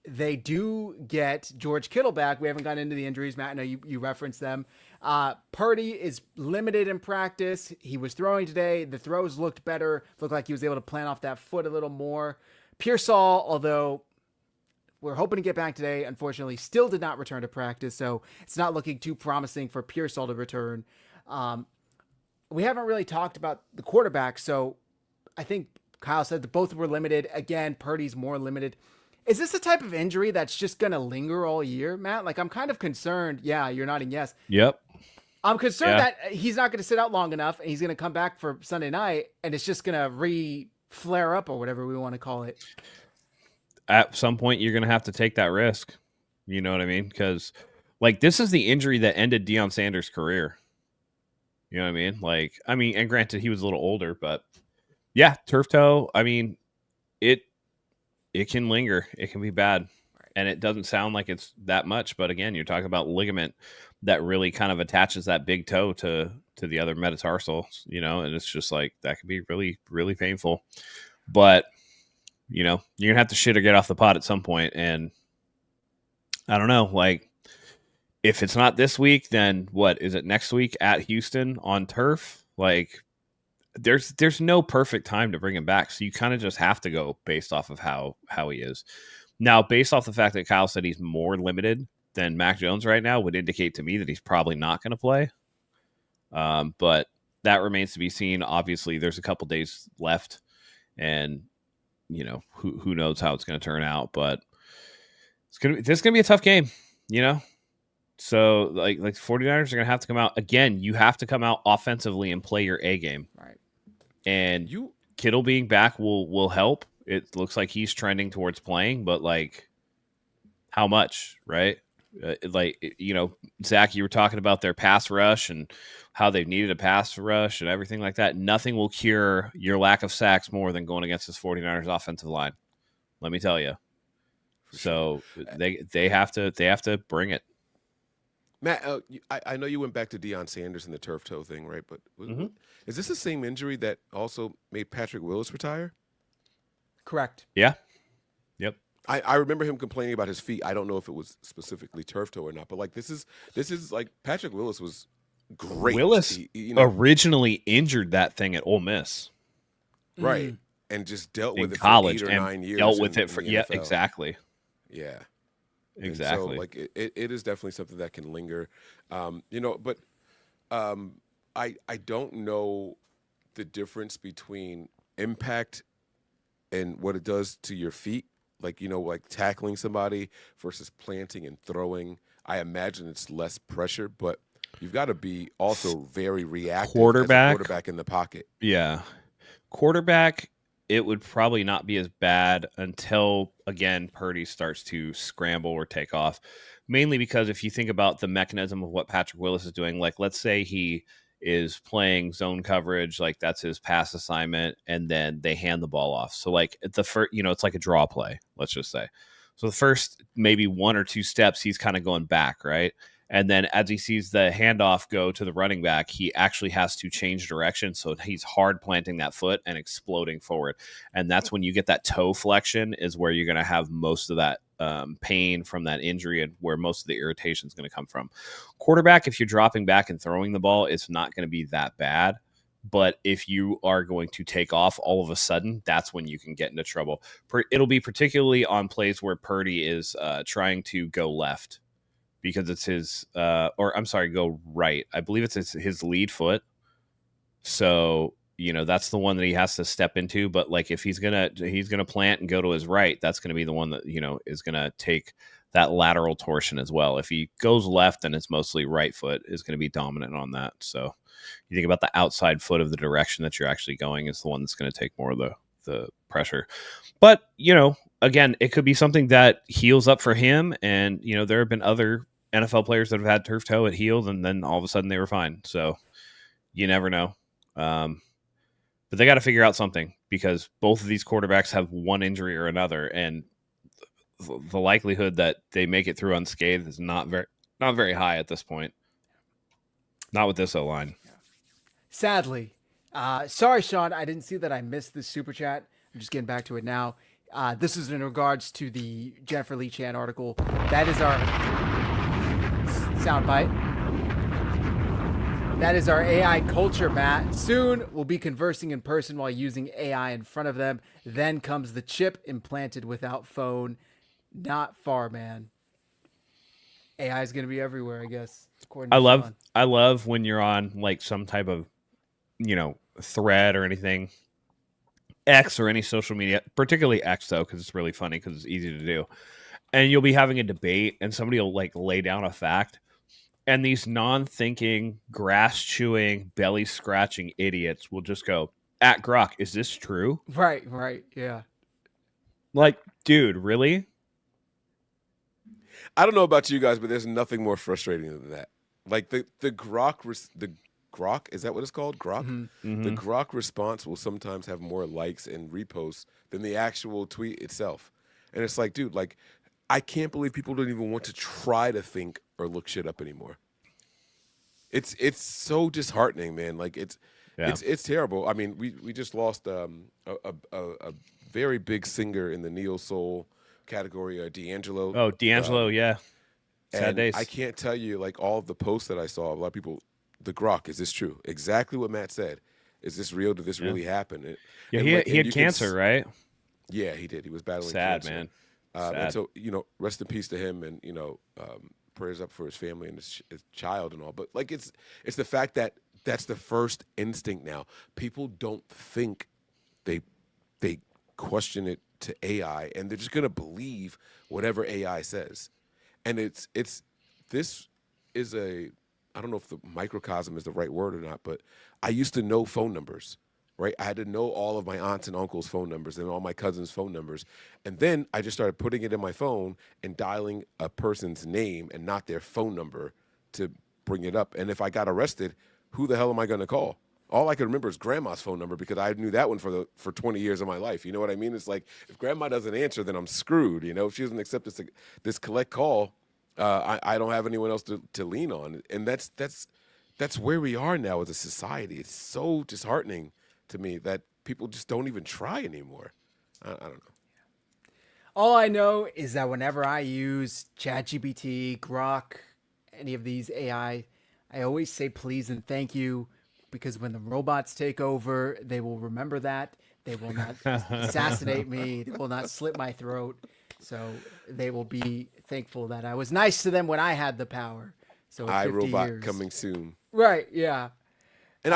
They do get George Kittle back. We haven't gotten into the injuries, Matt. I know you referenced them. Purdy is limited in practice. He was throwing today. The throws looked better. Looked like he was able to plant off that foot a little more. Pearsall, although we're hoping to get back today, unfortunately, still did not return to practice. So it's not looking too promising for Pearsall to return. We haven't really talked about the quarterback. So I think Kyle said that both were limited. Again, Purdy's more limited. Is this the type of injury that's just going to linger all year, Matt? Like, I'm kind of concerned. Yeah, you're nodding yes. Yep. I'm concerned that he's not going to sit out long enough, and he's going to come back for Sunday night, and it's just going to flare up or whatever we want to call it. At some point, you're going to have to take that risk. You know what I mean? Because, like, this is the injury that ended Deion Sanders' career. You know what I mean? Like, and granted, he was a little older, but yeah, turf toe. It can linger. It can be bad. Right. And it doesn't sound like it's that much. But again, you're talking about ligament that really kind of attaches that big toe to the other metatarsal, and it's just like that could be really, really painful. But, you're going to have to shit or get off the pot at some point. And I don't know, like, if it's not this week, then what is it next week at Houston on turf? Like, there's no perfect time to bring him back. So you kind of just have to go based off of how he is. Now, based off the fact that Kyle said he's more limited than Mac Jones right now would indicate to me that he's probably not going to play. But that remains to be seen. Obviously, there's a couple days left, and who knows how it's going to turn out. But this is going to be a tough game, So like 49ers are going to have to come out again. You have to come out offensively and play your A game. Right. And Kittle being back will help. It looks like he's trending towards playing, but like how much, right? Zach, you were talking about their pass rush and how they've needed a pass rush and everything like that. Nothing will cure your lack of sacks more than going against this 49ers offensive line. Let me tell you. So they have to bring it. Matt, I know you went back to Deion Sanders and the turf toe thing, right? But is this the same injury that also made Patrick Willis retire? Correct. Yeah. Yep. I remember him complaining about his feet. I don't know if it was specifically turf toe or not, but like this is like Patrick Willis was great. Willis originally injured that thing at Ole Miss, right, and just dealt with in it college for 8 or 9 years. Dealt with it for NFL. exactly. Yeah, exactly. So like it is definitely something that can linger, But I don't know the difference between impact and what it does to your feet. Like, like tackling somebody versus planting and throwing. I imagine it's less pressure, but you've got to be also very reactive as a quarterback in the pocket. Yeah. Quarterback, it would probably not be as bad until, again, Purdy starts to scramble or take off. Mainly because if you think about the mechanism of what Patrick Willis is doing, like let's say he is playing zone coverage, like that's his pass assignment, and then they hand the ball off. So like the first, it's like a draw play, let's just say. So the first maybe 1 or 2 steps, he's kind of going back, right? And then as he sees the handoff go to the running back, he actually has to change direction. So he's hard planting that foot and exploding forward. And that's when you get that toe flexion is where you're going to have most of that pain from that injury and where most of the irritation is going to come from. Quarterback, if you're dropping back and throwing the ball, it's not going to be that bad. But if you are going to take off all of a sudden, that's when you can get into trouble. It'll be particularly on plays where Purdy is trying to go left. Because it's his, go right. I believe it's his lead foot. So, that's the one that he has to step into. But like, if he's gonna plant and go to his right, that's gonna be the one that is gonna take that lateral torsion as well. If he goes left, then it's mostly right foot is gonna be dominant on that. So, you think about the outside foot of the direction that you're actually going is the one that's gonna take more of the pressure. But again, it could be something that heals up for him. And there have been other NFL players that have had turf toe, it healed, and then all of a sudden they were fine. So you never know. But they got to figure out something because both of these quarterbacks have one injury or another, and the likelihood that they make it through unscathed is not very high at this point. Not with this O-line. Sadly. Sorry, Sean. I didn't see that I missed this super chat. I'm just getting back to it now. This is in regards to the Jennifer Lee Chan article. That is our soundbite. That is our AI culture, Matt. Soon we'll be conversing in person while using AI in front of them. Then comes the chip implanted without phone. Not far, man. AI is going to be everywhere, I guess. I love when you're on like some type of, thread or anything. X or any social media, particularly X though, because it's really funny because it's easy to do. And you'll be having a debate and somebody will like lay down a fact. And these non-thinking, grass-chewing, belly-scratching idiots will just go, at Grok, is this true? Right, yeah. Like, dude, really? I don't know about you guys, but there's nothing more frustrating than that. Like, the Grok, is that what it's called? Grok? Mm-hmm. The Grok response will sometimes have more likes and reposts than the actual tweet itself. And it's like, dude, like, I can't believe people don't even want to try to think or look shit up anymore. It's so disheartening, man. Like it's terrible. I mean, we just lost a very big singer in the neo soul category, D'Angelo. Oh, D'Angelo, yeah. Sad days. I can't tell you like all of the posts that I saw. A lot of people, the Grok, is this true? Exactly what Matt said. Is this real? Did this really happen? He had cancer, right? Yeah, he did. He was battling cancer. Man. And so, rest in peace to him, and prayers up for his family and his child and all. But like, it's the fact that that's the first instinct now. People don't think, they question it to AI, and they're just gonna believe whatever AI says. And this is I don't know if the microcosm is the right word or not, but I used to know phone numbers. Right, I had to know all of my aunts and uncles' phone numbers and all my cousins' phone numbers. And then I just started putting it in my phone and dialing a person's name and not their phone number to bring it up. And if I got arrested, who the hell am I going to call? All I can remember is grandma's phone number because I knew that one for 20 years of my life. You know what I mean? It's like if grandma doesn't answer, then I'm screwed. If she doesn't accept this collect call, I don't have anyone else to lean on, and that's where we are now as a society. It's so disheartening to me that people just don't even try anymore. I don't know. All I know is that whenever I use ChatGPT, Grok, any of these AI, I always say please and thank you, because when the robots take over, they will remember that. They will not assassinate me. They will not slit my throat. So they will be thankful that I was nice to them when I had the power. So in 50 iRobot years. coming soon. Right, yeah. And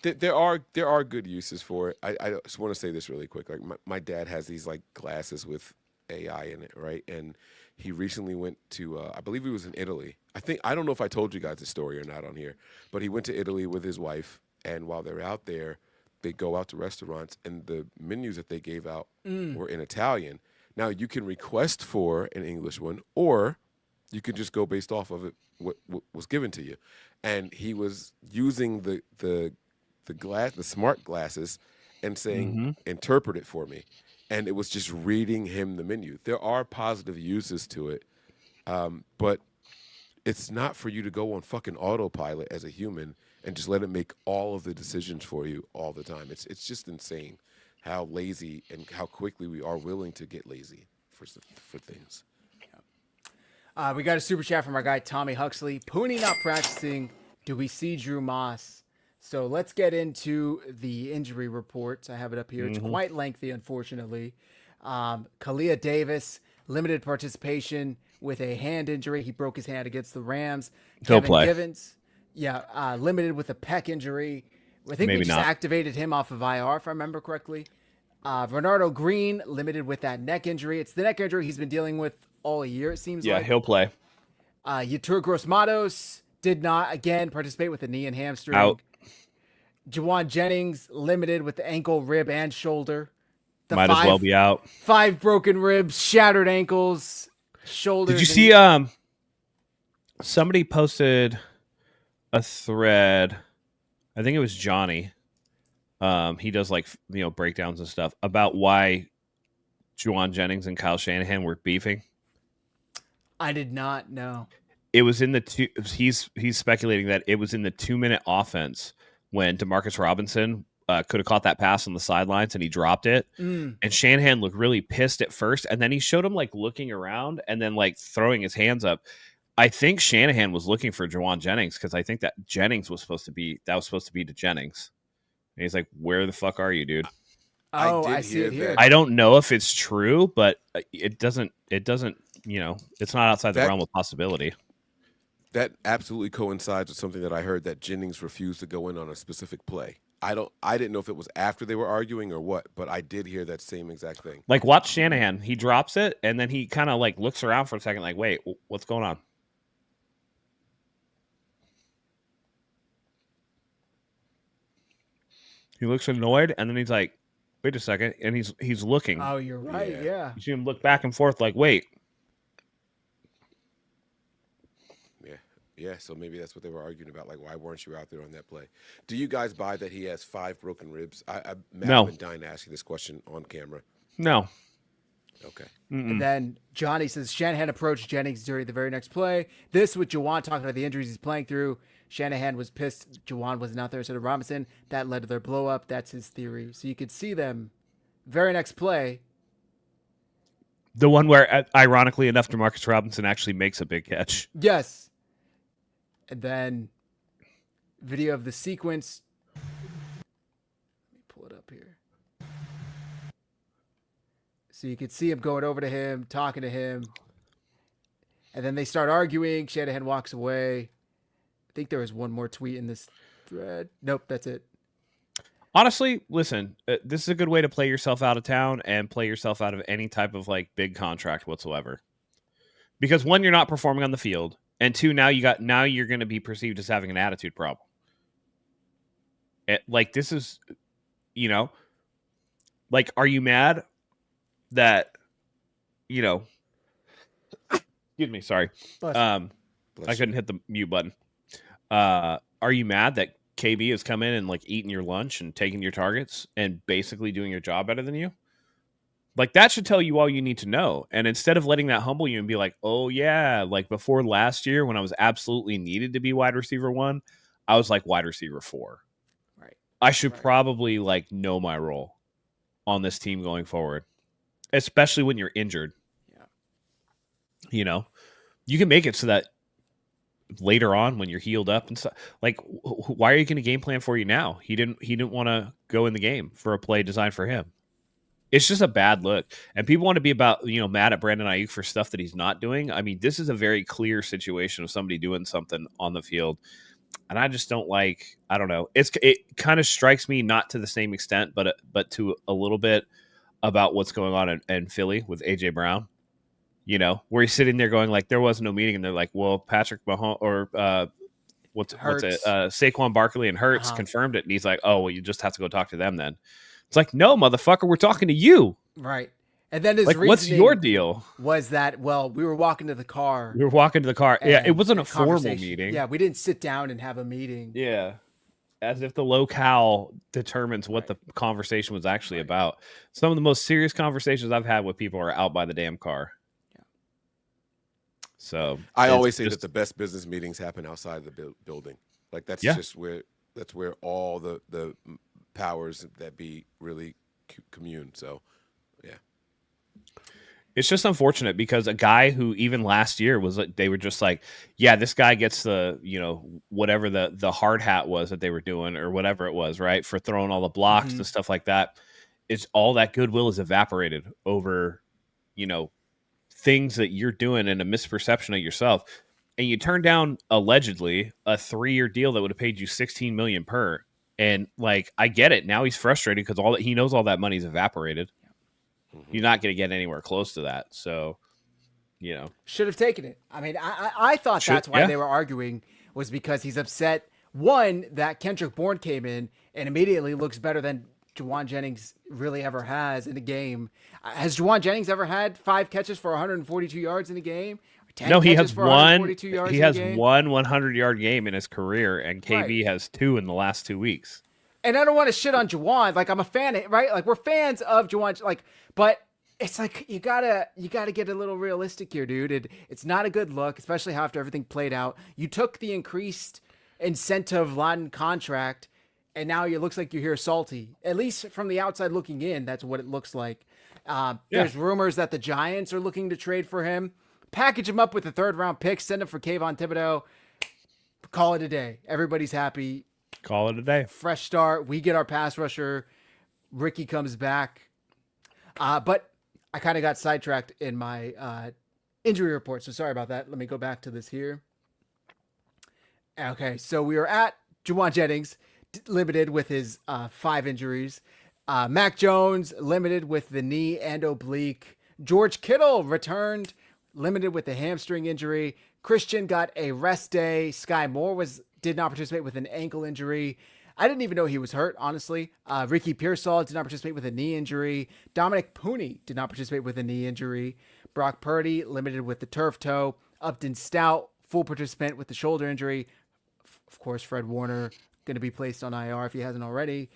there are good uses for it. I just want to say this really quick. Like my dad has these like glasses with AI in it, right? And he recently went to I believe he was in Italy. I don't know if I told you guys the story or not on here, but he went to Italy with his wife, and while they're out there, they go out to restaurants, and the menus that they gave out were in Italian. Now you can request for an English one, or you can just go based off of it what was given to you. And he was using the smart glasses and saying, interpret it for me. And it was just reading him the menu. There are positive uses to it, but it's not for you to go on fucking autopilot as a human and just let it make all of the decisions for you all the time. It's just insane how lazy and how quickly we are willing to get lazy for things. We got a super chat from our guy Tommy Huxley. Pooney not practicing. Do we see Drew Moss? So let's get into the injury reports. I have it up here. It's quite lengthy, unfortunately. Kalia Davis, limited participation with a hand injury. He broke his hand against the Rams. He'll Kevin play. Givens, limited with a pec injury. I think Maybe we just not. activated him off of IR, if I remember correctly. Bernardo Green, limited with that neck injury. It's the neck injury he's been dealing with all year, it seems like. Yeah, he'll play. Yetur Gross-Matos did not, again, participate with the knee and hamstring. Out. Juwan Jennings, limited with the ankle, rib, and shoulder. Might as well be out. 5 broken ribs, shattered ankles, shoulders. Did you see somebody posted a thread, I think it was Johnny. He does like breakdowns and stuff about why Juwan Jennings and Kyle Shanahan were beefing. I did not know. It was in the two. He's speculating that it was in the 2-minute offense when Demarcus Robinson could have caught that pass on the sidelines and he dropped it. And Shanahan looked really pissed at first, and then he showed him like looking around and then like throwing his hands up. I think Shanahan was looking for Juwan Jennings because I think that Jennings was supposed to be to Jennings. And he's like, "Where the fuck are you, dude?" Oh, I see it here. I don't know if it's true, but it doesn't. It's not outside the realm of possibility. That absolutely coincides with something that I heard, that Jennings refused to go in on a specific play. I didn't know if it was after they were arguing or what, but I did hear that same exact thing. Like, watch Shanahan. He drops it, and then he kind of like looks around for a second, like, wait, what's going on? He looks annoyed, and then he's like, wait a second, and he's looking. Oh, you're right, yeah. You see him look back and forth like, wait. Yeah, so maybe that's what they were arguing about. Like, why weren't you out there on that play? Do you guys buy that he has 5 broken ribs? Matt, No. I've been dying to ask you this question on camera. No. Okay. And then Johnny says Shanahan approached Jennings during the very next play. This with Juwan talking about the injuries he's playing through. Shanahan was pissed Juwan wasn't out there instead of Robinson. That led to their blow up. That's his theory. So you could see them very next play. The one where, ironically enough, Demarcus Robinson actually makes a big catch. Yes. And then video of the sequence. Let me pull it up here. So you could see him going over to him, talking to him. And then they start arguing. Shanahan walks away. I think there was one more tweet in this thread. Nope, that's it. Honestly, listen, this is a good way to play yourself out of town and play yourself out of any type of like big contract whatsoever. Because 1, you're not performing on the field. And 2, now you're going to be perceived as having an attitude problem. This is, like, are you mad that, excuse me, sorry. I couldn't hit the mute button. Are you mad that KB has come in and like eating your lunch and taking your targets and basically doing your job better than you? Like, that should tell you all you need to know. And instead of letting that humble you and be like, oh, yeah, like before last year when I was absolutely needed to be wide receiver 1, I was like wide receiver 4. Right. I should Right. probably like know my role on this team going forward, especially when you're injured. Yeah. You know, you can make it so that later on when you're healed up and stuff, like, why are you going to game plan for you now? He didn't want to go in the game for a play designed for him. It's just a bad look. And people want to be about, mad at Brandon Ayuk for stuff that he's not doing. I mean, this is a very clear situation of somebody doing something on the field. And I just don't like, I don't know. It kind of strikes me, not to the same extent, but to a little bit about what's going on in Philly with AJ Brown, where he's sitting there going like, there was no meeting. And they're like, well, Patrick Mahomes or what's it? Saquon Barkley and Hurts confirmed it. And he's like, oh, well, you just have to go talk to them then. It's like, no, motherfucker, we're talking to you. Right. And then his what's your deal? Was that, well, we were walking to the car. Yeah, it wasn't a formal meeting. Yeah, we didn't sit down and have a meeting. Yeah. As if the locale determines what the conversation was actually about. Some of the most serious conversations I've had with people are out by the damn car. Yeah. So I always say that the best business meetings happen outside of the building. Like that's where all the powers that be really commune. So, yeah. It's just unfortunate because a guy who even last year was like, they were just like, yeah, this guy gets the, whatever the hard hat was that they were doing or whatever it was, right? For throwing all the blocks and stuff like that. It's all that goodwill is evaporated over, things that you're doing and a misperception of yourself. And you turn down allegedly a 3-year deal that would have paid you $16 million per. And like, I get it. Now he's frustrated because he knows all that money's evaporated. You're not going to get anywhere close to that. So, should have taken it. I mean, I thought that's why they were arguing, was because he's upset. One, that Kendrick Bourne came in and immediately looks better than Juwan Jennings really ever has in a game. Has Juwan Jennings ever had 5 catches for 142 yards in a game? No, he has one. He has one 100-yard game in his career, and KB has 2 in the last 2 weeks. And I don't want to shit on Juwan. Like, I'm a fan, right? Like, we're fans of Juwan. Like, but it's like you gotta get a little realistic here, dude. It's not a good look, especially after everything played out. You took the increased incentive Latin contract, and now it looks like you're here salty. At least from the outside looking in, that's what it looks like. There's rumors that the Giants are looking to trade for him. Package him up with a 3rd-round pick, send him for Kayvon Thibodeau. Call it a day. Everybody's happy. Call it a day. Fresh start. We get our pass rusher. Ricky comes back. But I kind of got sidetracked in my injury report, so sorry about that. Let me go back to this here. Okay, so we were at Juwan Jennings, limited with his 5 injuries. Mac Jones, limited with the knee and oblique. George Kittle returned, limited with the hamstring injury. Christian got a rest day. Sky Moore did not participate with an ankle injury. I didn't even know he was hurt, honestly. Ricky Pearsall did not participate with a knee injury. Dominic Pooney did not participate with a knee injury. Brock Purdy, limited with the turf toe. Upton Stout, full participant with the shoulder injury. Of course, Fred Warner, going to be placed on IR if he hasn't already.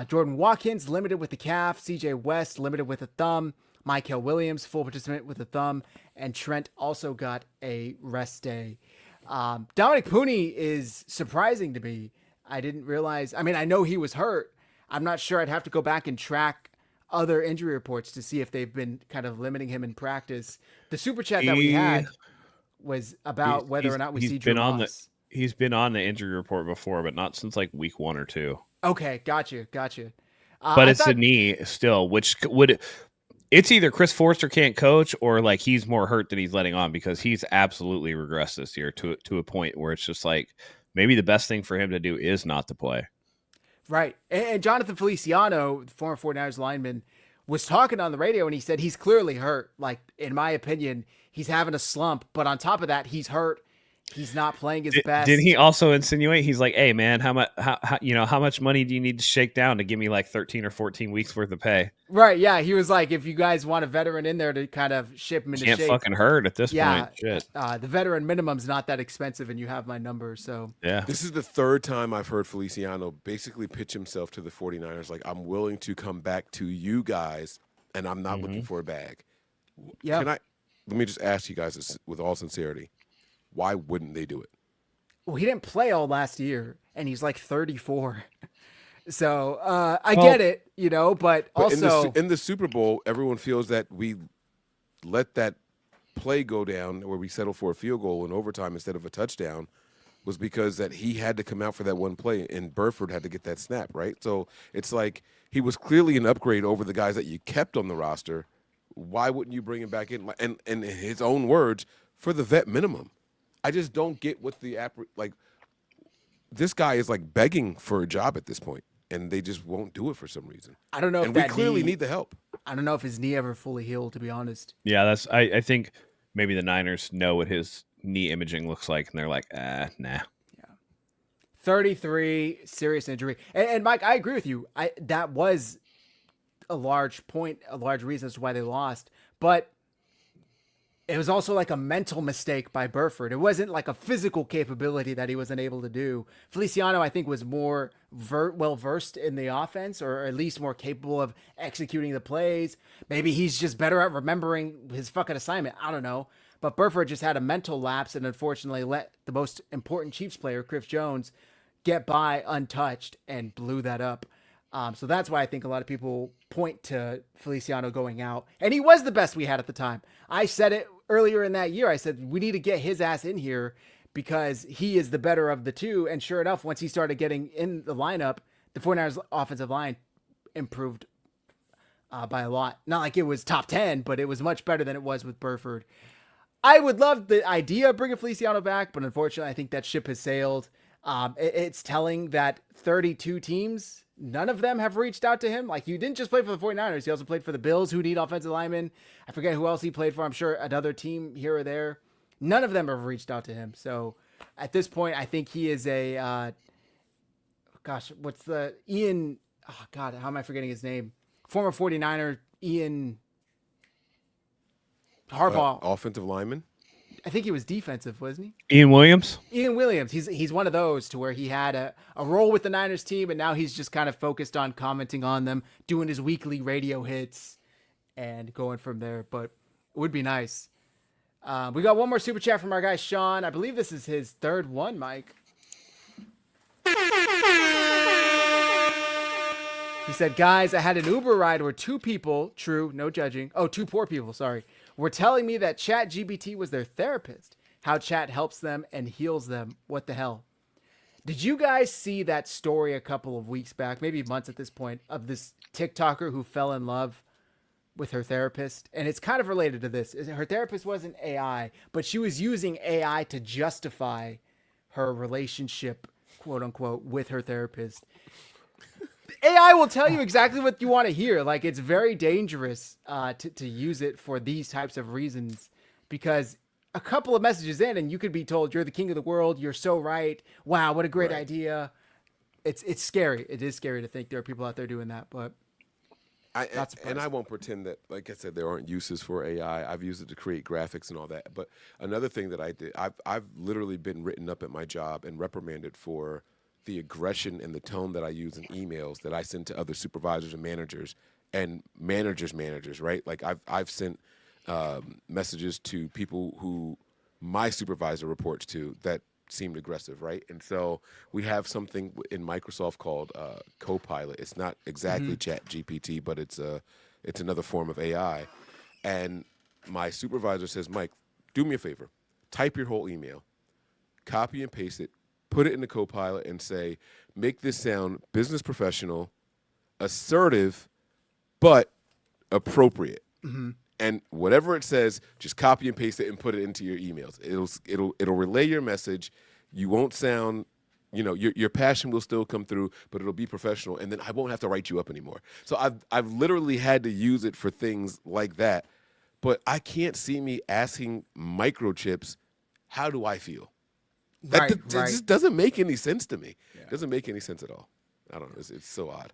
Jordan Watkins, limited with the calf. CJ West, limited with a thumb. Michael Williams, full participant with a thumb. And Trent also got a rest day. Dominic Pooney is surprising to me. I didn't realize. I mean, I know he was hurt. I'm not sure. I'd have to go back and track other injury reports to see if they've been kind of limiting him in practice. The super chat that we had was about whether or not we see Drew Moss. He's been on the injury report before, but not since like week 1 or 2. Okay, gotcha. But it's a knee still, which would. It's either Chris Forster can't coach or like he's more hurt than he's letting on, because he's absolutely regressed this year to a point where it's just like maybe the best thing for him to do is not to play. Right. And Jonathan Feliciano, the former 49ers lineman, was talking on the radio and he said he's clearly hurt. Like, in my opinion, he's having a slump. But on top of that, he's hurt. He's not playing his best. Did he also insinuate he's like, hey man, how much money do you need to shake down to give me like 13 or 14 weeks worth of pay? Right. Yeah. He was like, if you guys want a veteran in there to kind of ship him into shape. Can't fucking hurt at this point. Shit. The veteran minimum's not that expensive and you have my number. So yeah, this is the 3rd time I've heard Feliciano basically pitch himself to the 49ers. Like, I'm willing to come back to you guys and I'm not looking for a bag. Yeah. Let me just ask you guys this with all sincerity. Why wouldn't they do it? Well, he didn't play all last year, and he's like 34. So I get it, but also in the Super Bowl, everyone feels that we let that play go down where we settle for a field goal in overtime instead of a touchdown was because that he had to come out for that one play, and Burford had to get that snap, right? So it's like he was clearly an upgrade over the guys that you kept on the roster. Why wouldn't you bring him back in? And in his own words, for the vet minimum. I just don't get what this guy is like begging for a job at this point, and they just won't do it for some reason. I don't know if we clearly need the help. I don't know if his knee ever fully healed, to be honest. Yeah, I think maybe the Niners know what his knee imaging looks like, and they're like, nah. Yeah. 33, serious injury. And Mike, I agree with you. That was a large reason as to why they lost. But it was also like a mental mistake by Burford. It wasn't like a physical capability that he wasn't able to do. Feliciano, I think, was more well-versed in the offense, or at least more capable of executing the plays. Maybe he's just better at remembering his fucking assignment. I don't know. But Burford just had a mental lapse and unfortunately let the most important Chiefs player, Chris Jones, get by untouched and blew that up. So that's why I think a lot of people point to Feliciano going out. And he was the best we had at the time. I said it earlier in that year. I said, we need to get his ass in here because he is the better of the two. And sure enough, once he started getting in the lineup, the 49ers offensive line improved by a lot. Not like it was top 10, but it was much better than it was with Burford. I would love the idea of bringing Feliciano back, but unfortunately, I think that ship has sailed. It's telling that 32 teams, none of them have reached out to him. Like, you didn't just play for the 49ers. He also played for the Bills, who need offensive linemen. I forget who else he played for. I'm sure another team here or there. None of them have reached out to him. So at this point, I think he is a, Ian, oh God, how am I forgetting his name? Former 49er, Ian Harbaugh. Offensive lineman? I think he was defensive, wasn't he? Ian Williams? Ian Williams. He's one of those to where he had a role with the Niners team, and now he's just kind of focused on commenting on them, doing his weekly radio hits, and going from there. But it would be nice. We got one more super chat from our guy, Sean. I believe this is his third one, Mike. He said, guys, I had an Uber ride where two people, true, no judging. Oh, two poor people, sorry, were telling me that ChatGPT was their therapist. How chat helps them and heals them. What the hell? Did you guys see that story a couple of weeks back, maybe months at this point, of this TikToker who fell in love with her therapist? And it's kind of related to this. Her therapist wasn't AI, but she was using AI to justify her relationship, quote unquote, with her therapist. AI will tell you exactly what you want to hear. Like, it's very dangerous to use it for these types of reasons, because a couple of messages in and you could be told you're the king of the world. You're so right. Wow, what a great idea. It's scary. It is scary to think there are people out there doing that, but I won't pretend that, like I said, there aren't uses for AI. I've used it to create graphics and all that. But another thing that I did, I've literally been written up at my job and reprimanded for the aggression and the tone that I use in emails that I send to other supervisors and managers, right? Like I've sent messages to people who my supervisor reports to that seemed aggressive, right? And so we have something in Microsoft called Copilot. It's not exactly ChatGPT, but it's another form of AI. And my supervisor says, Mike, do me a favor. Type your whole email, copy and paste it, put it in the Copilot and say, make this sound business professional, assertive, but appropriate. Mm-hmm. And whatever it says, just copy and paste it and put it into your emails. It'll relay your message. You won't sound, your passion will still come through, but it'll be professional. And then I won't have to write you up anymore. So I've literally had to use it for things like that. But I can't see me asking microchips, how do I feel? That just doesn't make any sense to me. Yeah. It doesn't make any sense at all. I don't know. It's so odd.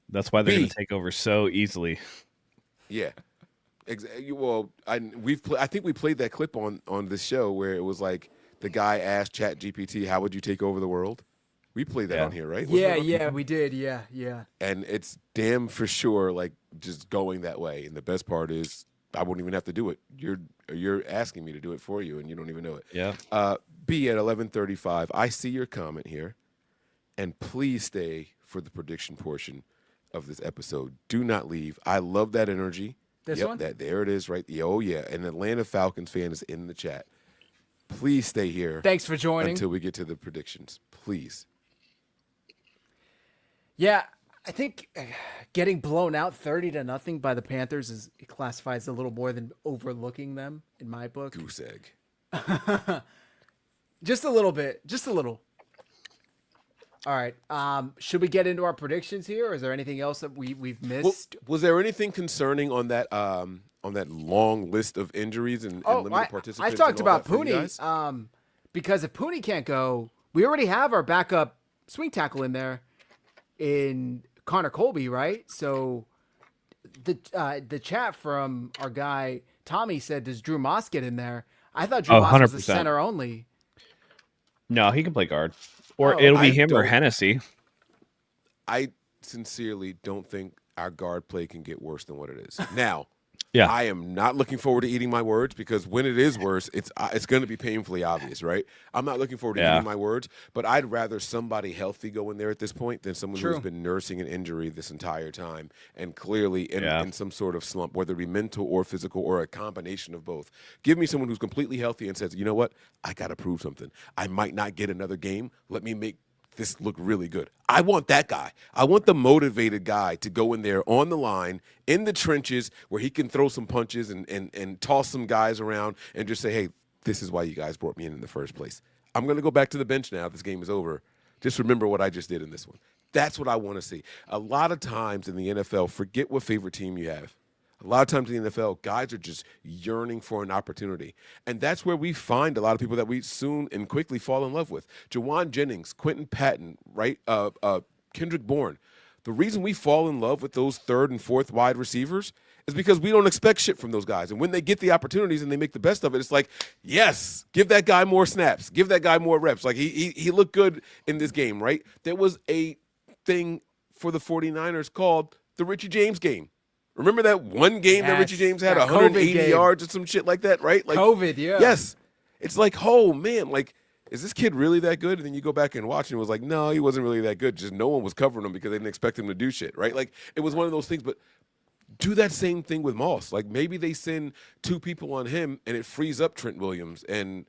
That's why they're going to take over so easily. Yeah. Well, I think we played that clip on this show where it was like the guy asked ChatGPT, how would you take over the world? We played that Yeah. on here, right? Yeah, we did. Yeah. And it's damn for sure like just going that way. And the best part is I won't even have to do it. You're asking me to do it for you, and you don't even know it. Yeah. B at 11:35. I see your comment here, and please stay for the prediction portion of this episode. Do not leave. I love that energy. This one? There it is, right? Oh yeah, an Atlanta Falcons fan is in the chat. Please stay here. Thanks for joining. Until we get to the predictions, please. Yeah, I think getting blown out 30-0 by the Panthers is classifies a little more than overlooking them in my book. Goose egg. Just a little bit. Just a little. All right. Should we get into our predictions here, or is there anything else that we've missed? Was there anything concerning on that long list of injuries and limited participants? I talked and all about that for you Pooney. guys? Because if Pooney can't go, we already have our backup swing tackle in there in Connor Colby, right? So the chat from our guy Tommy said, "Does Drew Moss get in there?" I thought Drew Moss was the 100%. center only. No, he can play guard. Or it'll be him or Hennessy. I sincerely don't think our guard play can get worse than what it is. Now, Yeah. I am not looking forward to eating my words because when it is worse, it's going to be painfully obvious, right? I'm not looking forward to eating my words, but I'd rather somebody healthy go in there at this point than someone who's been nursing an injury this entire time and clearly in some sort of slump, whether it be mental or physical or a combination of both. Give me someone who's completely healthy and says, you know what? I got to prove something. I might not get another game. Let me make this look really good. I want that guy. I want the motivated guy to go in there on the line, in the trenches, where he can throw some punches and toss some guys around and just say, hey, this is why you guys brought me in the first place. I'm going to go back to the bench now. This game is over. Just remember what I just did in this one. That's what I want to see. A lot of times in the NFL, forget what favorite team you have. A lot of times in the NFL, guys are just yearning for an opportunity. And that's where we find a lot of people that we soon and quickly fall in love with. Jawan Jennings, Quentin Patton, right? Kendrick Bourne. The reason we fall in love with those third and fourth wide receivers is because we don't expect shit from those guys. And when they get the opportunities and they make the best of it, it's like, yes, give that guy more snaps. Give that guy more reps. Like he looked good in this game, right? There was a thing for the 49ers called the Richie James game. Remember that one game that Richie James had 180 yards or some shit like that, right? Like COVID, yeah. Yes. It's like, oh, man, like, is this kid really that good? And then you go back and watch and it was like, no, he wasn't really that good. Just no one was covering him because they didn't expect him to do shit, right? Like, it was one of those things. But do that same thing with Moss. Like, maybe they send two people on him and it frees up Trent Williams and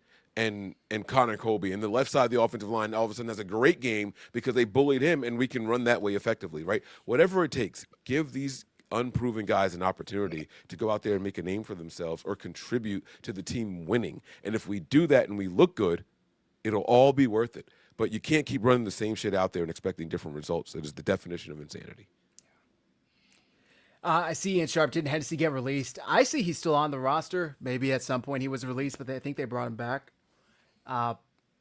Connor Colby. And the left side of the offensive line all of a sudden has a great game because they bullied him and we can run that way effectively, right? Whatever it takes, give these unproven guys an opportunity to go out there and make a name for themselves or contribute to the team winning. And if we do that and we look good, it'll all be worth it. But you can't keep running the same shit out there and expecting different results. It is the definition of insanity. I see Ian Sharp. Didn't Hennessy get released? I see he's still on the roster. Maybe at some point he was released, but I think they brought him back. And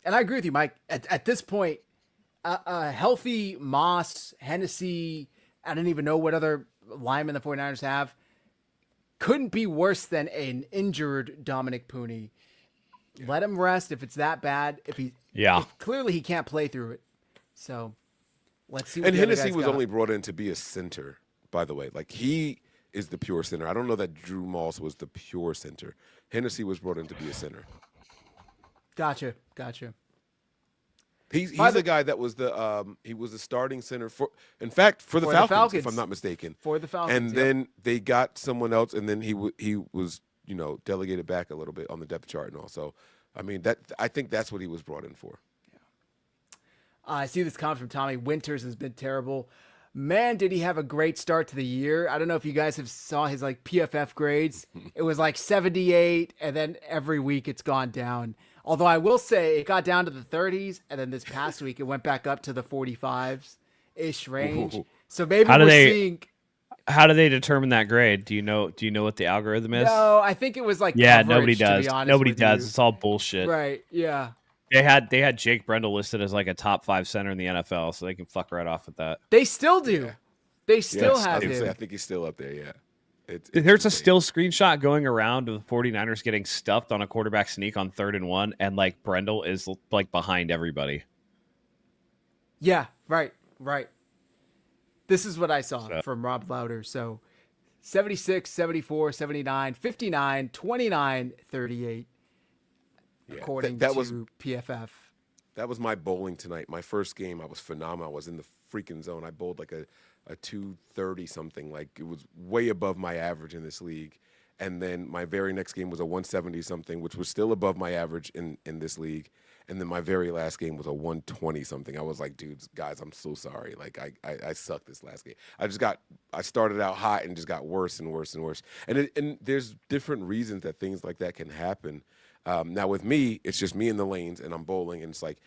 I agree with you, Mike. At this point, a healthy Moss, Hennessy, I don't even know what other linemen the 49ers have, couldn't be worse than an injured Dominic Pooney. Let him rest if it's that bad. If clearly he can't play through it. So let's see. And Hennessy was only brought in to be a center, by the way. Like, he is the pure center. I don't know that Drew Moss was the pure center. Hennessy was brought in to be a center. Gotcha. He's the guy that was he was the starting center for the Falcons, if I'm not mistaken. For the Falcons. And then they got someone else, and then he was delegated back a little bit on the depth chart and all. So, I mean, I think that's what he was brought in for. Yeah. I see this comment from Tommy. Winters has been terrible. Man, did he have a great start to the year. I don't know if you guys have saw his PFF grades. It was 78, and then every week it's gone down. Although I will say it got down to the 30s, and then this past week it went back up to the 45s-ish range. Ooh. So maybe we're seeing. How do they determine that grade? Do you know what the algorithm is? No, I think it was coverage, nobody does. To be honest nobody with does. You. It's all bullshit. Right? Yeah. They had Jake Brendel listed as a top 5 center in the NFL, so they can fuck right off with that. They still do. Yeah. They still have him. I think he's still up there. Yeah. There's a still screenshot going around of the 49ers getting stuffed on a quarterback sneak on 3rd and 1, and Brendel is behind everybody. Yeah, right. This is what I saw So, from Rob Lauder. So 76, 74, 79, 59, 29, 38, Yeah, according that was to PFF. that was my bowling tonight. My first game, I was phenomenal. I was in the freaking zone. I bowled like a 230 something. Like it was way above my average in this league. And then my very next game was a 170 something, which was still above my average in this league. And then my very last game was a 120 something. I was like, dudes, guys, I'm so sorry. Like I sucked this last game. I started out hot and just got worse and worse and worse. And there's different reasons that things like that can happen. Now with me, it's just me in the lanes and I'm bowling and it's like,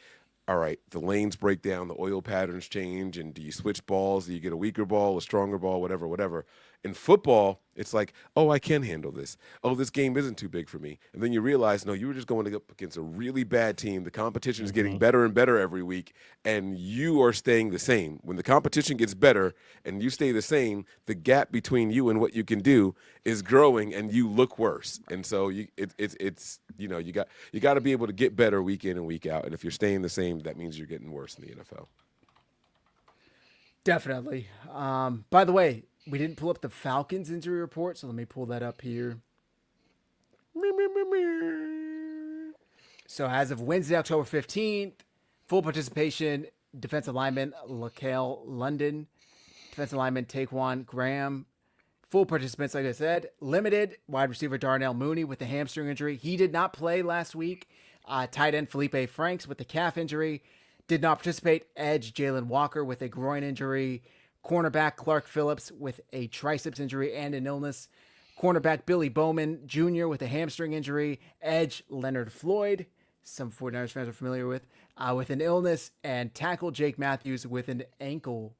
all right, the lanes break down, the oil patterns change, and do you switch balls? Do you get a weaker ball, a stronger ball, whatever? In football, it's like, oh, I can handle this. Oh, this game isn't too big for me. And then you realize, no, you were just going up against a really bad team. The competition is getting better and better every week, and you are staying the same. When the competition gets better and you stay the same, the gap between you and what you can do is growing, and you look worse. And so it's you know you got to be able to get better week in and week out. And if you're staying the same, that means you're getting worse in the NFL. Definitely. By the way, we didn't pull up the Falcons injury report, so let me pull that up here. So as of Wednesday, October 15th, full participation, defensive lineman LaCale London, defensive lineman Taquan Graham. Full participants, like I said. Limited, wide receiver Darnell Mooney with a hamstring injury. He did not play last week. Tight end Felipe Franks with a calf injury. Did not participate. Edge Jalen Walker with a groin injury. Cornerback Clark Phillips with a triceps injury and an illness. Cornerback Billy Bowman Jr. with a hamstring injury. Edge Leonard Floyd, some 49ers fans are familiar with an illness. And tackle Jake Matthews with an ankle.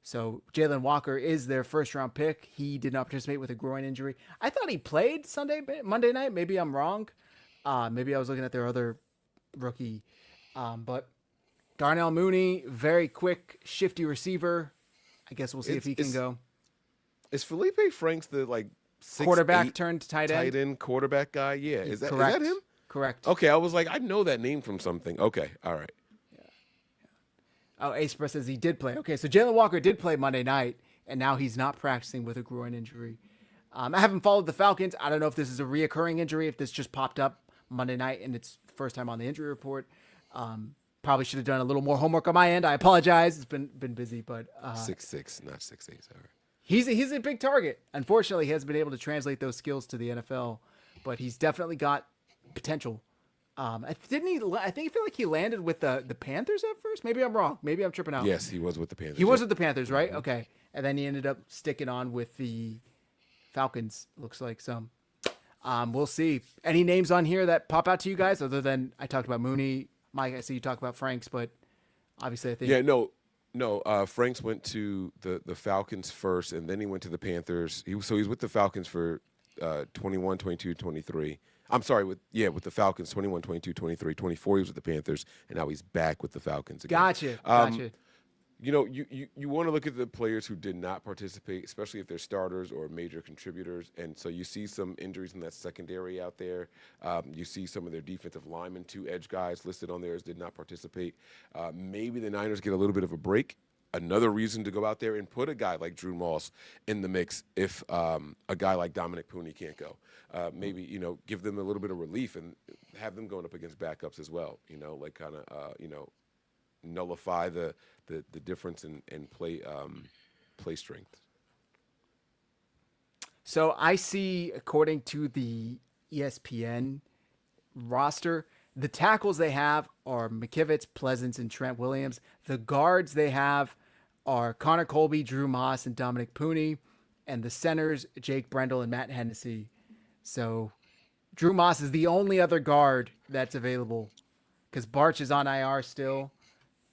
So Jalen Walker is their first-round pick. He did not participate with a groin injury. I thought he played Monday night. Maybe I'm wrong. Maybe I was looking at their other rookie. But Darnell Mooney, very quick, shifty receiver. I guess we'll see if he can go. Is Felipe Franks the like 6'8" Quarterback turned tight end? Tight end quarterback guy? Yeah. Is that him? Correct. Okay, I was like, I know that name from something. Okay, all right. Oh, Ace Press says he did play. Okay, so Jalen Walker did play Monday night, and now he's not practicing with a groin injury. I haven't followed the Falcons. I don't know if this is a reoccurring injury, if this just popped up Monday night and it's the first time on the injury report. Probably should have done a little more homework on my end. I apologize. It's been busy, but 6'6", not 6'8". Sorry. He's a big target. Unfortunately, he hasn't been able to translate those skills to the NFL, but he's definitely got potential. I feel like he landed with the Panthers at first. Maybe I'm wrong. Maybe I'm tripping out. Yes, he was with the Panthers. He was with the Panthers, right? Okay. And then he ended up sticking on with the Falcons, looks like. So we'll see. Any names on here that pop out to you guys other than I talked about Mooney? Mike, I see you talk about Franks, but obviously I think. Yeah, no. Franks went to the Falcons first, and then he went to the Panthers. He's with the Falcons for 21, 22, 23. I'm sorry, with the Falcons, 21, 22, 23, 24, he was with the Panthers, and now he's back with the Falcons again. Gotcha. You know, you want to look at the players who did not participate, especially if they're starters or major contributors. And so you see some injuries in that secondary out there. You see some of their defensive linemen, 2 edge guys listed on there as did not participate. Maybe the Niners get a little bit of a break. Another reason to go out there and put a guy like Drew Moss in the mix if a guy like Dominic Pooney can't go. Maybe, give them a little bit of relief and have them going up against backups as well, like kind of, nullify the difference in play strength. So I see, according to the ESPN roster, the tackles they have are McKivitz, Pleasance, and Trent Williams. The guards they have are Connor Colby, Drew Moss, and Dominic Pooney. And the centers, Jake Brendel and Matt Hennessy. So Drew Moss is the only other guard that's available because Barch is on IR still.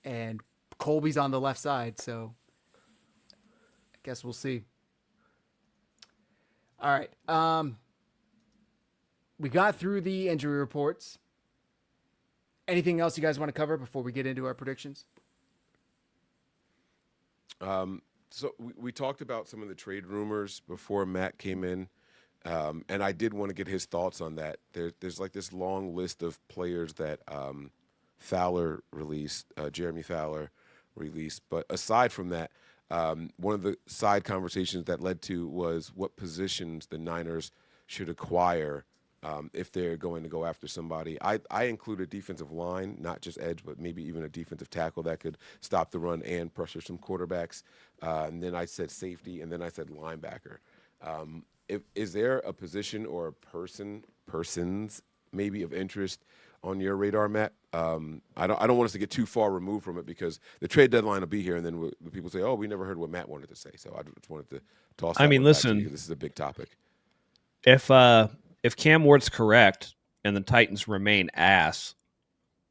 And Colby's on the left side, so I guess we'll see. All right. We got through the injury reports. Anything else you guys want to cover before we get into our predictions? So we talked about some of the trade rumors before Matt came in, and I did want to get his thoughts on that. There's like this long list of players that Fowler released, Jeremy Fowler, release. But aside from that, one of the side conversations that led to was what positions the Niners should acquire if they're going to go after somebody. I included defensive line, not just edge, but maybe even a defensive tackle that could stop the run and pressure some quarterbacks. And then I said safety, and then I said linebacker. Is there a position or a persons maybe of interest on your radar, Matt? I don't want us to get too far removed from it because the trade deadline will be here, and then people say, "Oh, we never heard what Matt wanted to say." So I just wanted to toss. I mean, one back to listen, you. This is a big topic. If Cam Ward's correct and the Titans remain ass,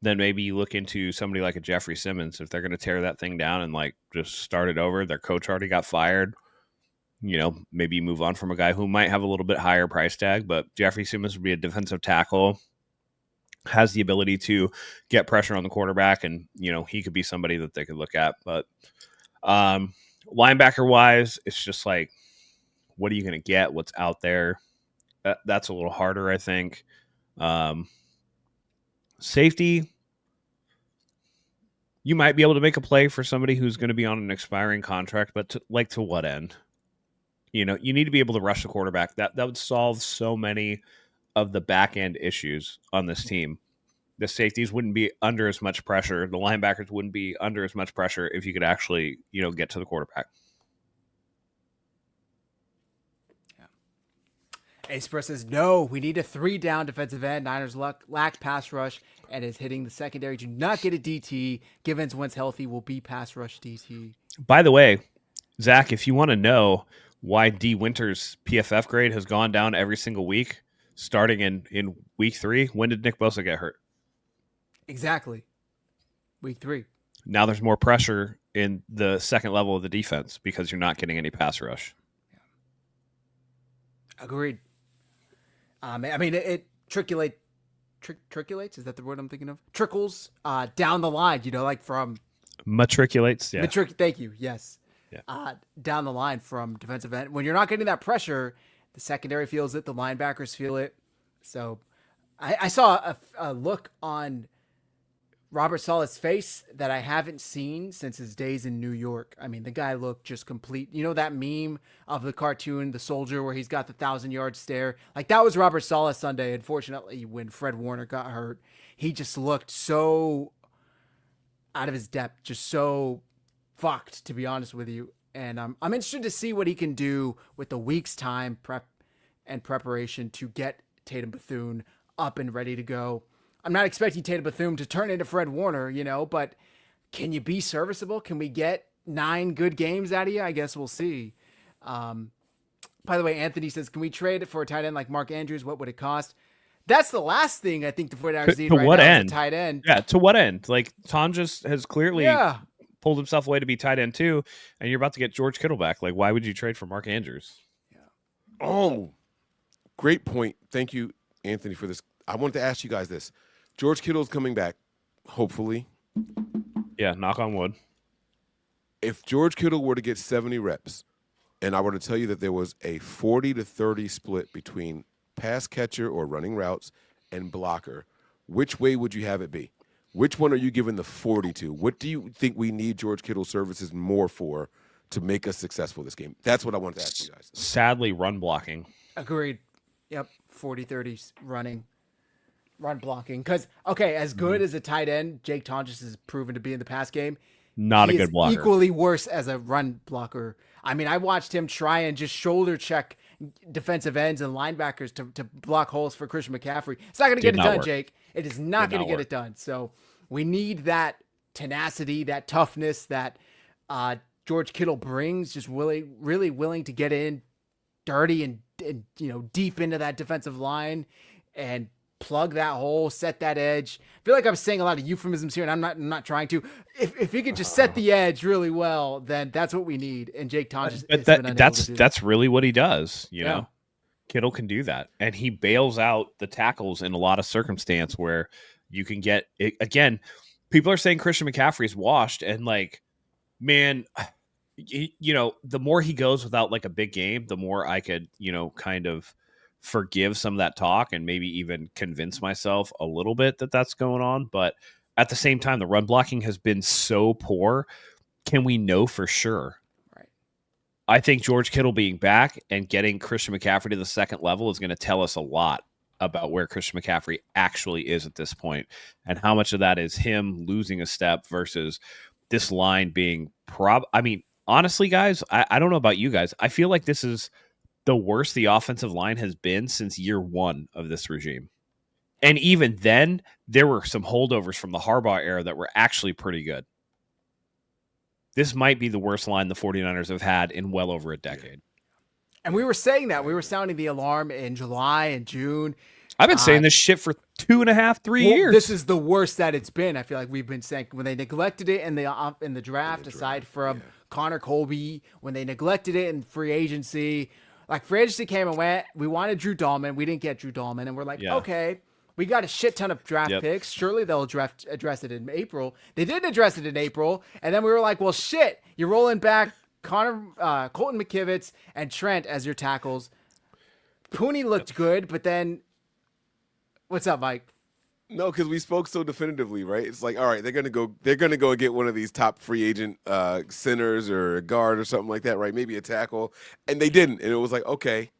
then maybe you look into somebody like a Jeffrey Simmons. If they're going to tear that thing down and like just start it over, their coach already got fired. Maybe you move on from a guy who might have a little bit higher price tag, but Jeffrey Simmons would be a defensive tackle, has the ability to get pressure on the quarterback, and, he could be somebody that they could look at. But linebacker-wise, it's just like, what are you going to get? What's out there? That's a little harder, I think. Safety, you might be able to make a play for somebody who's going to be on an expiring contract, but to what end? You need to be able to rush the quarterback. That would solve so many of the back end issues on this team. The safeties wouldn't be under as much pressure. The linebackers wouldn't be under as much pressure if you could actually, get to the quarterback. Express says, no, we need a 3-down defensive end. Niners lack pass rush and is hitting the secondary. Do not get a DT. Givens, once healthy, will be pass rush DT. By the way, Zach, if you want to know why D. Winter's PFF grade has gone down every single week, starting in week 3, when did Nick Bosa get hurt? Exactly. Week 3. Now there's more pressure in the second level of the defense because you're not getting any pass rush. Agreed. I mean, it trickulates. Is that the word I'm thinking of? Trickles down the line, like from... Matriculates, yeah. Thank you, yes. Yeah. Down the line from defensive end. When you're not getting that pressure, the secondary feels it, the linebackers feel it. So I saw a look on Robert Saleh's face that I haven't seen since his days in New York. I mean, the guy looked just complete. You know that meme of the cartoon, The Soldier, where he's got the 1,000-yard stare? Like, that was Robert Saleh Sunday. Unfortunately, when Fred Warner got hurt, he just looked so out of his depth, just so fucked, to be honest with you. And I'm interested to see what he can do with the week's time preparation to get Tatum Bethune up and ready to go. I'm not expecting Tatum Bethune to turn into Fred Warner, but can you be serviceable? Can we get 9 good games out of you? I guess we'll see. By the way, Anthony says, can we trade it for a tight end like Mark Andrews? What would it cost? That's the last thing I think the 49ers need right now is a tight end. Yeah, to what end? Like, Tonjes has clearly pulled himself away to be tight end too, and you're about to get George Kittle back. Like, why would you trade for Mark Andrews? Yeah. Oh, great point. Thank you, Anthony, for this. I wanted to ask you guys this. George Kittle's coming back, hopefully. Yeah, knock on wood. If George Kittle were to get 70 reps, and I were to tell you that there was a 40-30 split between pass catcher or running routes and blocker, which way would you have it be? Which one are you giving the 40 to? What do you think we need George Kittle's services more for to make us successful this game? That's what I wanted to ask you guys. Sadly, run blocking. Agreed. Yep, 40-30 run blocking. Because, as good as a tight end Jake Tonjes has proven to be in the pass game, not a good blocker. Equally worse as a run blocker. I mean, I watched him try and just shoulder check defensive ends and linebackers to block holes for Christian McCaffrey. It's not going to get it done, Jake. It is not going to get it done. So we need that tenacity, that toughness that George Kittle brings, just really willing to get in dirty and deep into that defensive line and plug that hole, set that edge. I feel like I'm saying a lot of euphemisms here, and I'm not trying to. If he could just set the edge really well, then that's what we need. And Jake Tonjes, that's really what he does. You know, Kittle can do that, and he bails out the tackles in a lot of circumstance where you can get it. Again, people are saying Christian McCaffrey is washed, and like, man, the more he goes without like a big game, the more I could, kind of forgive some of that talk and maybe even convince myself a little bit that that's going on. But at the same time, the run blocking has been so poor can we know for sure? Right. I think George Kittle being back and getting Christian McCaffrey to the second level is going to tell us a lot about where Christian McCaffrey actually is at this point, and how much of that is him losing a step versus this line being I mean, honestly, guys, I don't know about you guys. I feel like this is the worst the offensive line has been since year one of this regime. And even then, there were some holdovers from the Harbaugh era that were actually pretty good. This might be the worst line the 49ers have had in well over a decade. And we were saying that. We were sounding the alarm in July and June. I've been saying this shit for 2.5, 3 years. This is the worst that it's been. I feel like we've been saying when they neglected it in the draft, aside from Connor Colby, when they neglected it in free agency. Like, free agency came and went. We wanted Drew Dahlman. We didn't get Drew Dahlman. And we're like, okay, we got a shit ton of draft picks. Surely they'll address it in April. They didn't address it in April. And then we were like, well, shit, you're rolling back Colton McKivitz and Trent as your tackles. Pooney looked good, but then what's up, Mike? No, because we spoke so definitively, right? It's like, all right, they're gonna go and get one of these top free agent centers or a guard or something like that, right? Maybe a tackle, and they didn't, and it was like, okay,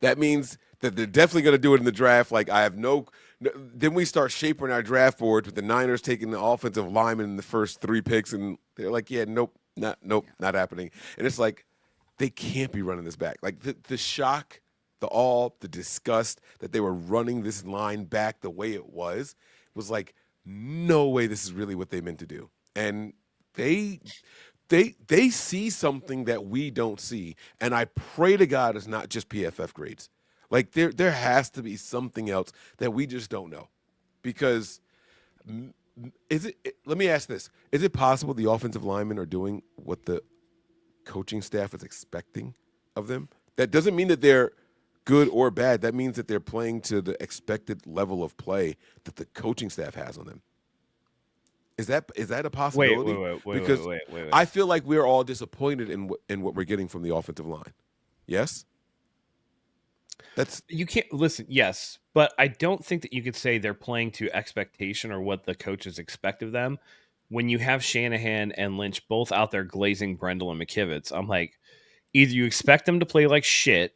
that means that they're definitely gonna do it in the draft. Like, I have no. Then we start shaping our draft boards with the Niners taking the offensive lineman in the first 3 picks, and they're like, yeah, nope, not happening. And it's like, they can't be running this back. Like, the shock, the disgust that they were running this line back the way it was like, no way this is really what they meant to do. And they see something that we don't see. And I pray to God it's not just PFF grades. Like, there has to be something else that we just don't know. Because let me ask this. Is it possible the offensive linemen are doing what the coaching staff is expecting of them? That doesn't mean that they're good or bad. That means that they're playing to the expected level of play that the coaching staff has on them. Is that a possibility? Wait. I feel like we're all disappointed in what we're getting from the offensive line. Yes? You can't listen. Yes, but I don't think that you could say they're playing to expectation or what the coaches expect of them. When you have Shanahan and Lynch both out there glazing Brendel and McKivitz, I'm like, either you expect them to play like shit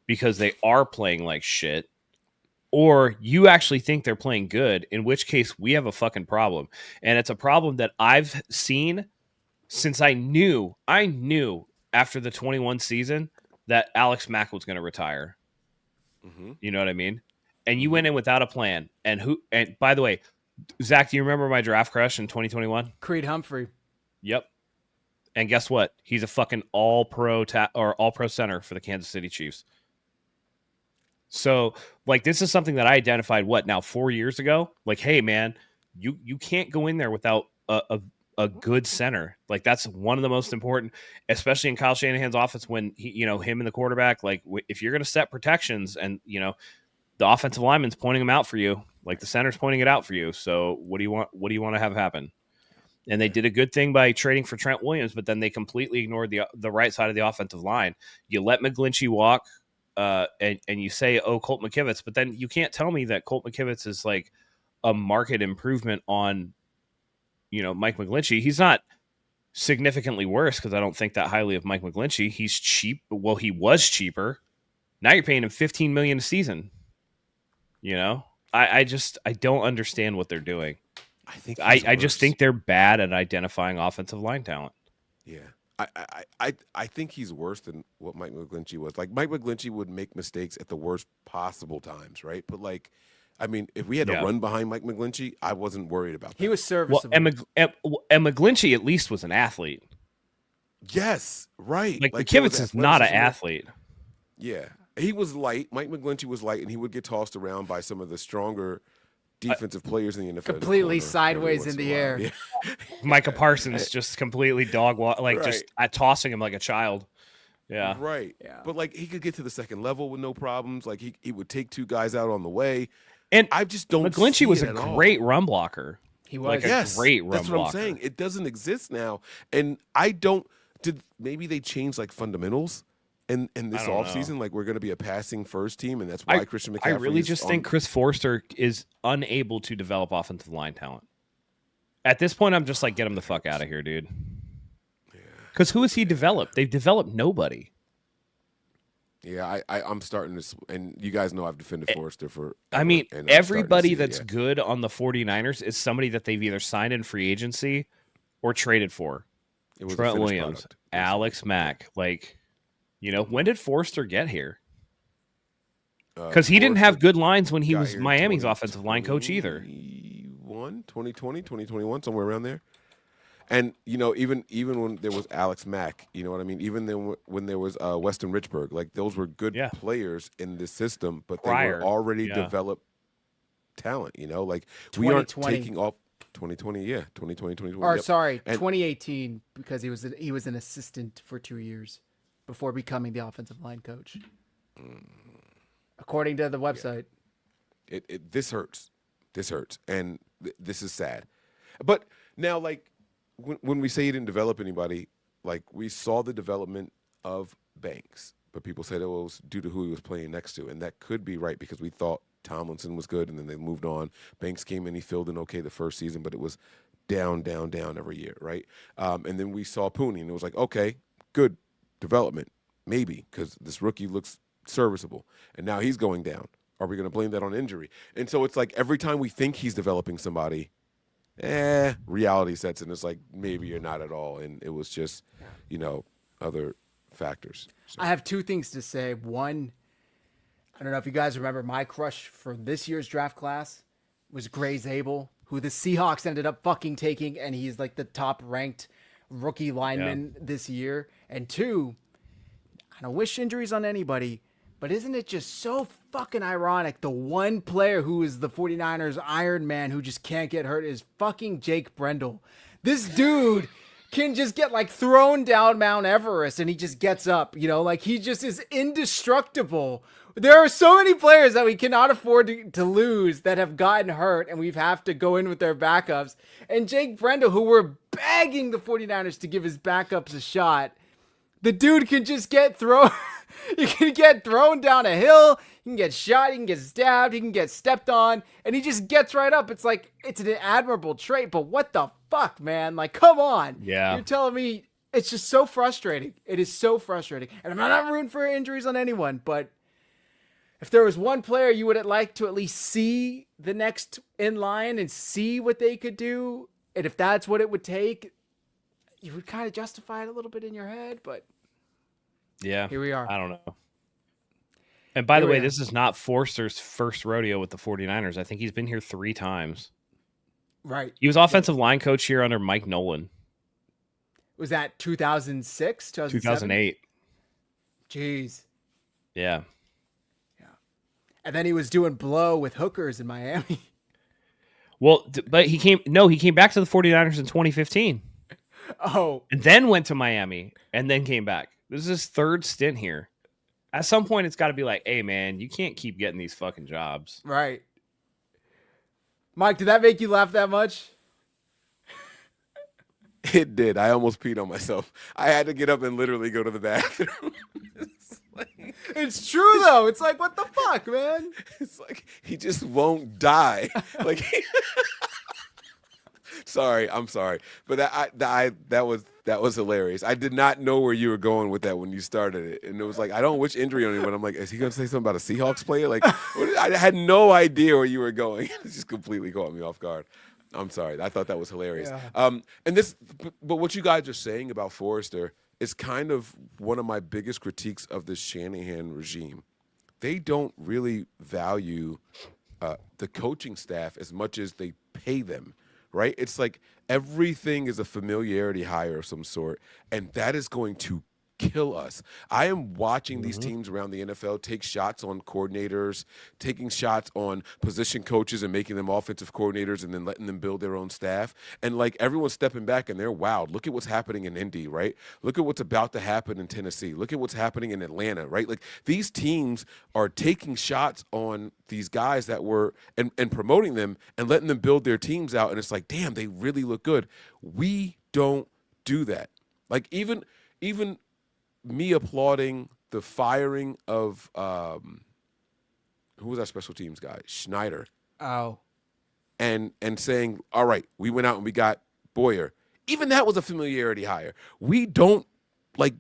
because they are playing like shit, or you actually think they're playing good, in which case we have a fucking problem. And it's a problem that I've seen since I knew after the 21 season that Alex Mack was going to retire. Mm-hmm. You know what I mean? And you went in without a plan. And by the way, Zach, do you remember my draft crush in 2021? Creed Humphrey. Yep. And guess what? He's a fucking all-pro all-pro center for the Kansas City Chiefs. So, like, this is something that I identified, 4 years ago? Like, hey, man, you can't go in there without a good center. Like, that's one of the most important, especially in Kyle Shanahan's offense when him and the quarterback, like, if you're going to set protections and, the offensive lineman's pointing them out for you, like the center's pointing it out for you. So what do you want to have happen? And they did a good thing by trading for Trent Williams, but then they completely ignored the right side of the offensive line. You let McGlinchey walk, and you say, oh, Colt McKivitz, but then you can't tell me that Colt McKivitz is like a market improvement on, Mike McGlinchey. He's not significantly worse because I don't think that highly of Mike McGlinchey. He's cheap. Well, he was cheaper. Now you're paying him $15 million a season. I don't understand what they're doing. I just think they're bad at identifying offensive line talent. Yeah. I think he's worse than what Mike McGlinchey was. Like, Mike McGlinchey would make mistakes at the worst possible times, right? But, like, I mean, if we had to run behind Mike McGlinchey, I wasn't worried about that. He was serviceable. Well, and McGlinchey at least was an athlete. Yes, right. Like McKivitz is not an athlete. Yeah. He was light. Mike McGlinchey was light, and he would get tossed around by some of the stronger defensive players in the NFL. Completely sideways in the air. Yeah. Micah Parsons just completely just tossing him like a child. Yeah. Right. Yeah. But, like, he could get to the second level with no problems. Like, he would take 2 guys out on the way. And I just don't McGlinchey was a great all. run blocker. He was. Like a great run That's what blocker. I'm saying. It doesn't exist now. And maybe they changed, like, fundamentals in this offseason? Like, we're going to be a passing first team, and that's why Christian McCaffrey I really just think Chris Forster is unable to develop offensive line talent. At this point, I'm just like, get him the fuck out of here, dude. Because who has he developed? They've developed nobody. Yeah, I'm starting to, and you guys know I've defended Forrester for. I mean, everybody that's good on the 49ers is somebody that they've either signed in free agency or traded for. It was Trent Williams, product, Alex Mack. Like, when did Forrester get here? Because he didn't have good lines when he was Miami's offensive line coach either. 2020, 2021, somewhere around there. And, even when there was Alex Mack, you know what I mean? Even then when there was Weston Richburg, like those were good players in this system, but they were already developed talent, Like we aren't taking off 2020, 2020. Or sorry, 2018, because he was an assistant for 2 years before becoming the offensive line coach. According to the website. Yeah. This hurts. And this is sad. But now, like, when we say he didn't develop anybody, like we saw the development of Banks, but people said it was due to who he was playing next to, and that could be right because we thought Tomlinson was good, and then they moved on. Banks came in, he filled in okay the first season, but it was down every year, right? And then we saw Pooney, and it was like, okay, good development, maybe, because this rookie looks serviceable, and now he's going down. Are we going to blame that on injury? And so it's like every time we think he's developing somebody, reality sets in. It's like maybe you're not at all, and it was just, other factors. So. I have two things to say. One, I don't know if you guys remember my crush for this year's draft class was Gray Zabel, who the Seahawks ended up fucking taking, and he's like the top ranked rookie lineman this year. And two, I don't wish injuries on anybody, but isn't it just so fucking ironic? The one player who is the 49ers Iron Man who just can't get hurt is fucking Jake Brendel. This dude can just get like thrown down Mount Everest and he just gets up, like he just is indestructible. There are so many players that we cannot afford to lose that have gotten hurt and we have to go in with their backups. And Jake Brendel, who we're begging the 49ers to give his backups a shot, the dude can just get thrown. You can get thrown down a hill. You can get shot. You can get stabbed. You can get stepped on. And he just gets right up. It's like, it's an admirable trait. But what the fuck, man? Like, come on. Yeah. You're telling me it's just so frustrating. It is so frustrating. And I'm not rooting for injuries on anyone. But if there was one player you would like to at least see the next in line and see what they could do, and if that's what it would take, you would kind of justify it a little bit in your head, but yeah, here we are. I don't know. And by the way, this is not Forster's first rodeo with the 49ers. I think he's been here 3 times. Right. He was offensive line coach here under Mike Nolan. Was that 2006, 2008? Jeez. Yeah. Yeah. And then he was doing blow with hookers in Miami. Well, but he came back to the 49ers in 2015. Oh. And then went to Miami and then came back. This is his 3rd stint here. At some point, it's got to be like, hey, man, you can't keep getting these fucking jobs. Right. Mike, did that make you laugh that much? It did. I almost peed on myself. I had to get up and literally go to the bathroom. It's true, though. It's like, what the fuck, man? It's like he just won't die. Like, I'm sorry, but that was hilarious. I did not know where you were going with that when you started it, and it was like, I don't wish injury on anyone. I'm like, is he gonna say something about a Seahawks player? Like, I had no idea where you were going. It just completely caught me off guard. I'm sorry. I thought that was hilarious. Yeah. But what you guys are saying about Forrester is kind of one of my biggest critiques of the Shanahan regime. They don't really value the coaching staff as much as they pay them, right? It's like everything is a familiarity hire of some sort, and that is going to kill us. I am watching these teams around the NFL take shots on coordinators, taking shots on position coaches and making them offensive coordinators and then letting them build their own staff. And like everyone's stepping back and they're wowed. Look at what's happening in Indy, right? Look at what's about to happen in Tennessee. Look at what's happening in Atlanta, right? Like these teams are taking shots on these guys that were and promoting them and letting them build their teams out. And it's like, damn, they really look good. We don't do that. Like even me applauding the firing of who was our special teams guy? Schneider. Oh. And saying, all right, we went out and we got Boyer. Even that was a familiarity hire. We don't like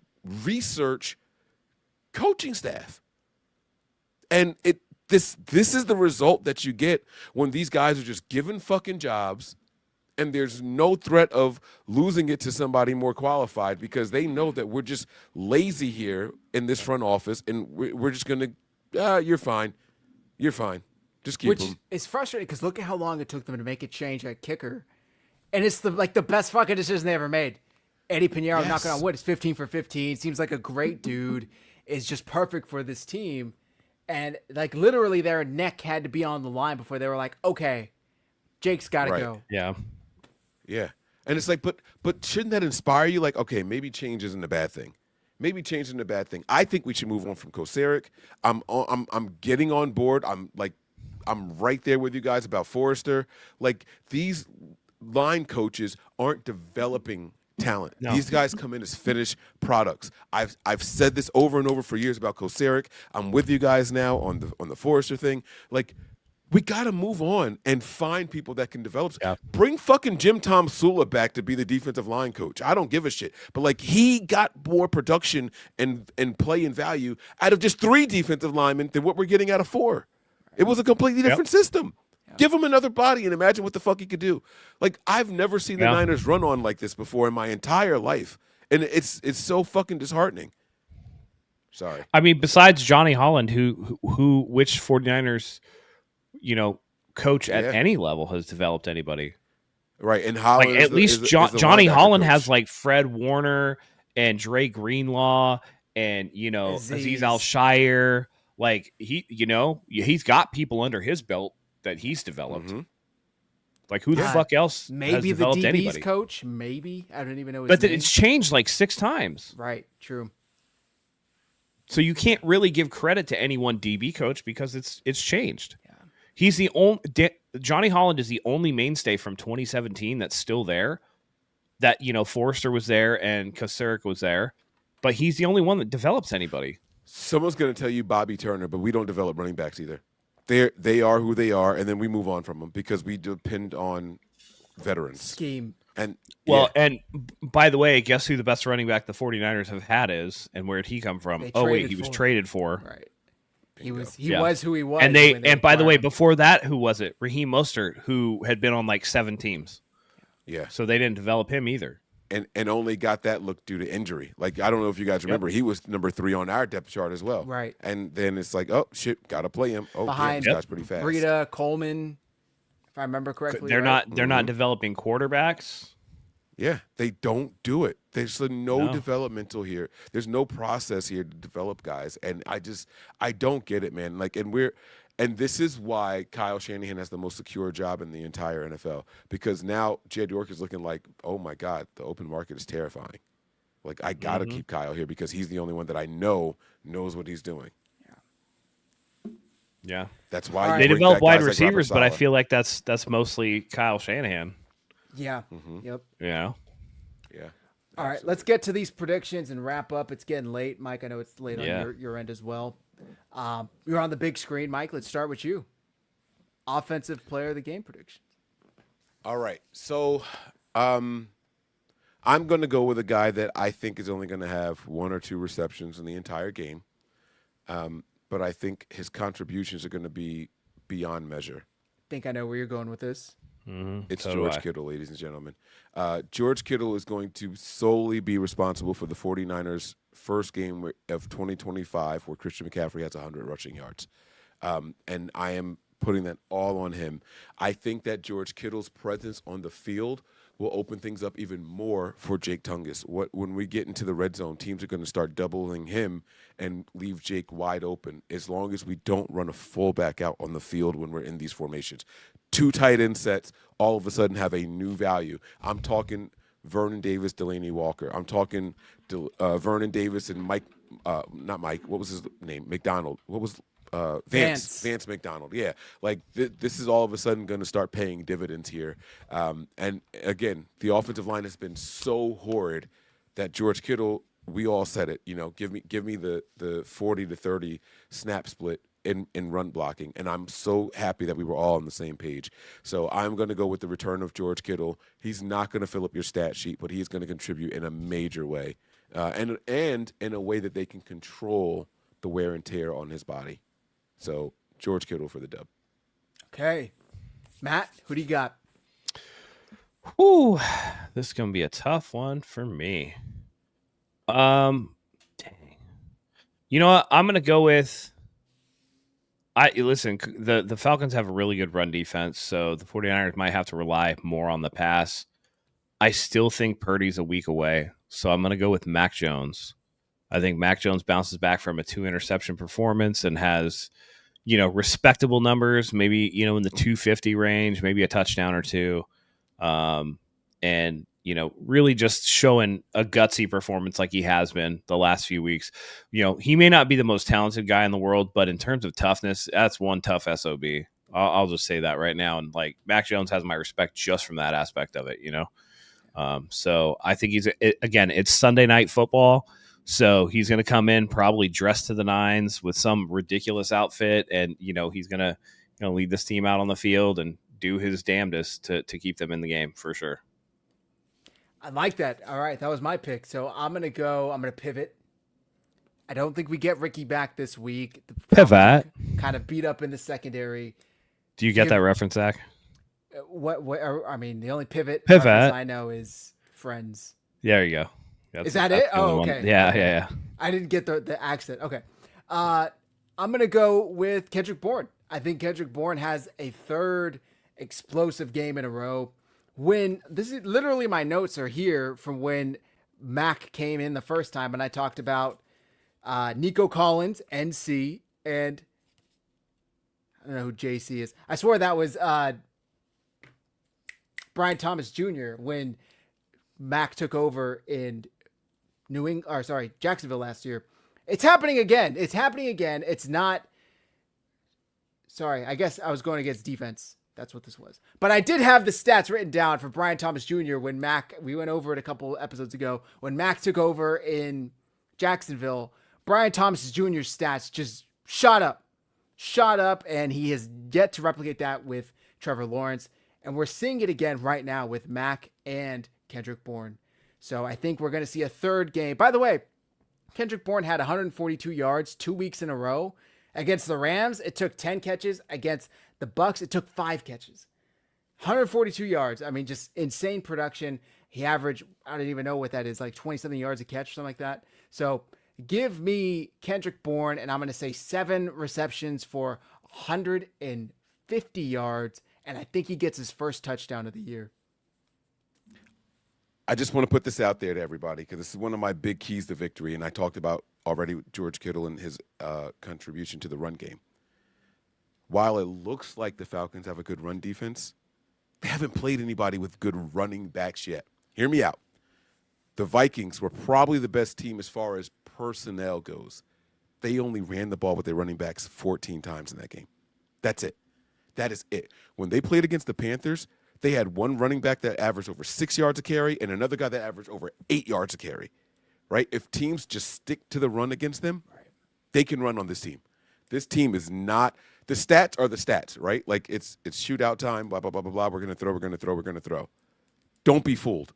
research coaching staff. And this is the result that you get when these guys are just given fucking jobs and there's no threat of losing it to somebody more qualified because they know that we're just lazy here in this front office and we're just going to, you're fine. You're fine. Just keep them. Which is frustrating because look at how long it took them to make a change at kicker. And it's the best fucking decision they ever made. Eddie Pinheiro, knocking on wood, is 15 for 15. Seems like a great dude. Is just perfect for this team. And like literally their neck had to be on the line before they were like, okay, Jake's got to go. Yeah. Yeah. And it's like, but shouldn't that inspire you? Like, okay, maybe change isn't a bad thing. Maybe change isn't a bad thing. I think we should move on from Kocurek. I'm getting on board. I'm right there with you guys about Forrester. Like these line coaches aren't developing talent. No. These guys come in as finished products. I've said this over and over for years about Kocurek. I'm with you guys now on the Forrester thing. Like, we got to move on and find people that can develop. Yeah. Bring fucking Jim Tom Sula back to be the defensive line coach. I don't give a shit. But, like, he got more production and play and value out of just 3 defensive linemen than what we're getting out of 4. It was a completely different system. Yeah. Give him another body and imagine what the fuck he could do. Like, I've never seen the Niners run on like this before in my entire life. And it's so fucking disheartening. Sorry. I mean, besides Johnny Holland, which 49ers – coach at any level has developed anybody. Right. And Holland, like, at least Johnny Holland has like Fred Warner and Dre Greenlaw and, Aziz Al-Shire. Like he's got people under his belt that he's developed. Mm-hmm. Like who the fuck else maybe has developed the DB's anybody? Coach, maybe. I don't even know his But name. It's changed like 6 times. Right. True. So you can't really give credit to any one DB coach because it's changed. Yeah. He's the only Johnny Holland is the only mainstay from 2017 that's still there. That Forrester was there and Kocurek was there, but he's the only one that develops anybody. Someone's going to tell you Bobby Turner, but we don't develop running backs either. They are who they are, and then we move on from them because we depend on veterans. Scheme. And and by the way, guess who the best running back the 49ers have had is, and where did he come from? He was traded for. Right. He was who he was. And by the way, before that, who was it? Raheem Mostert, who had been on like 7 teams. Yeah. So they didn't develop him either. And only got that look due to injury. Like, I don't know if you guys remember, he was number 3 on our depth chart as well. Right. And then it's like, oh shit, gotta play him. Oh, behind this guy's pretty fast. Breida, Coleman, if I remember correctly. They're not developing quarterbacks. Yeah, they don't do it. There's no developmental here. There's no process here to develop guys, and I don't get it, man. Like, and this is why Kyle Shanahan has the most secure job in the entire NFL, because now Jed York is looking like, oh my God, the open market is terrifying. Like, I gotta keep Kyle here because he's the only one that I know knows what he's doing. Yeah, that's why they develop wide receivers, but I feel like that's mostly Kyle Shanahan. Yeah. Mm-hmm. Yep. Yeah. Yeah. All right, let's get to these predictions and wrap up. It's getting late, Mike. I know it's late on your end as well. You're on the big screen, Mike. Let's start with you. Offensive player of the game predictions. All right. So I'm going to go with a guy that I think is only going to have 1 or 2 receptions in the entire game. But I think his contributions are going to be beyond measure. Think I know where you're going with this. Mm-hmm. It's George Kittle, ladies and gentlemen. George Kittle is going to solely be responsible for the 49ers' first game of 2025 where Christian McCaffrey has 100 rushing yards. And I am putting that all on him. I think that George Kittle's presence on the field will open things up even more for Jake Tungus. When we get into the red zone, teams are going to start doubling him and leave Jake wide open as long as we don't run a fullback out on the field when we're in these formations. 2 tight end sets all of a sudden have a new value. I'm talking Vernon Davis, Delaney Walker. I'm talking Vernon Davis and Mike, not Mike, what was his name? McDonald. What was Vance McDonald. Yeah. Like this is all of a sudden going to start paying dividends here. And again, the offensive line has been so horrid that George Kittle, we all said it, give me the 40 to 30 snap split in run blocking, and I'm so happy that we were all on the same page. So I'm going to go with the return of George Kittle. He's not going to fill up your stat sheet, but he's going to contribute in a major way, and in a way that they can control the wear and tear on his body. So George Kittle for the dub. Okay. Matt, who do you got? Whew, this is gonna be a tough one for me. Dang. You know what? I'm gonna go with. The Falcons have a really good run defense, so the 49ers might have to rely more on the pass. I still think Purdy's a week away, so I'm gonna go with Mac Jones. I think Mac Jones bounces back from a 2-interception performance and has, respectable numbers, maybe, in the 250 range, maybe a touchdown or two. And, really just showing a gutsy performance like he has been the last few weeks. He may not be the most talented guy in the world, but in terms of toughness, that's one tough SOB. I'll just say that right now. And Mac Jones has my respect just from that aspect of it, So I think it's Sunday night football. So he's going to come in probably dressed to the nines with some ridiculous outfit. And, he's going to lead this team out on the field and do his damnedest to keep them in the game for sure. I like that. All right, that was my pick. So I'm going to pivot. I don't think we get Ricky back this week. Pivot. Kind of beat up in the secondary. Do you get that reference, Zach? The only pivot reference I know is Friends. There you go. Is that it? Oh, okay. Yeah. I didn't get the accent. Okay. I'm going to go with Kendrick Bourne. I think Kendrick Bourne has a third explosive game in a row. This is literally my notes are here from when Mac came in the first time, and I talked about Nico Collins, NC, and I don't know who JC is. I swear that was Brian Thomas Jr. when Mac took over in Jacksonville last year. It's happening again. It's not. Sorry, I guess I was going against defense. That's what this was. But I did have the stats written down for Brian Thomas Jr. when we went over it a couple episodes ago. When Mac took over in Jacksonville, Brian Thomas Jr.'s stats just shot up, and he has yet to replicate that with Trevor Lawrence. And we're seeing it again right now with Mac and Kendrick Bourne. So I think we're going to see a third game. By the way, Kendrick Bourne had 142 yards 2 weeks in a row. Against the Rams, it took 10 catches. Against the Bucs, it took 5 catches. 142 yards. I mean, just insane production. He averaged, I don't even know what that is, like 20-something yards a catch, something like that. So give me Kendrick Bourne, and I'm going to say 7 receptions for 150 yards, and I think he gets his first touchdown of the year. I just want to put this out there to everybody because this is one of my big keys to victory, and I talked about already George Kittle and his contribution to the run game. While it looks like the Falcons have a good run defense, they haven't played anybody with good running backs yet. Hear me out. The Vikings were probably the best team as far as personnel goes. They only ran the ball with their running backs 14 times in that game. That's it. That is it. When they played against the Panthers, they had one running back that averaged over 6 yards a carry and another guy that averaged over 8 yards a carry, right? If teams just stick to the run against them, they can run on this team. This team is not – the stats are the stats, right? Like it's shootout time, blah, blah, blah, blah, blah. We're going to throw. Don't be fooled.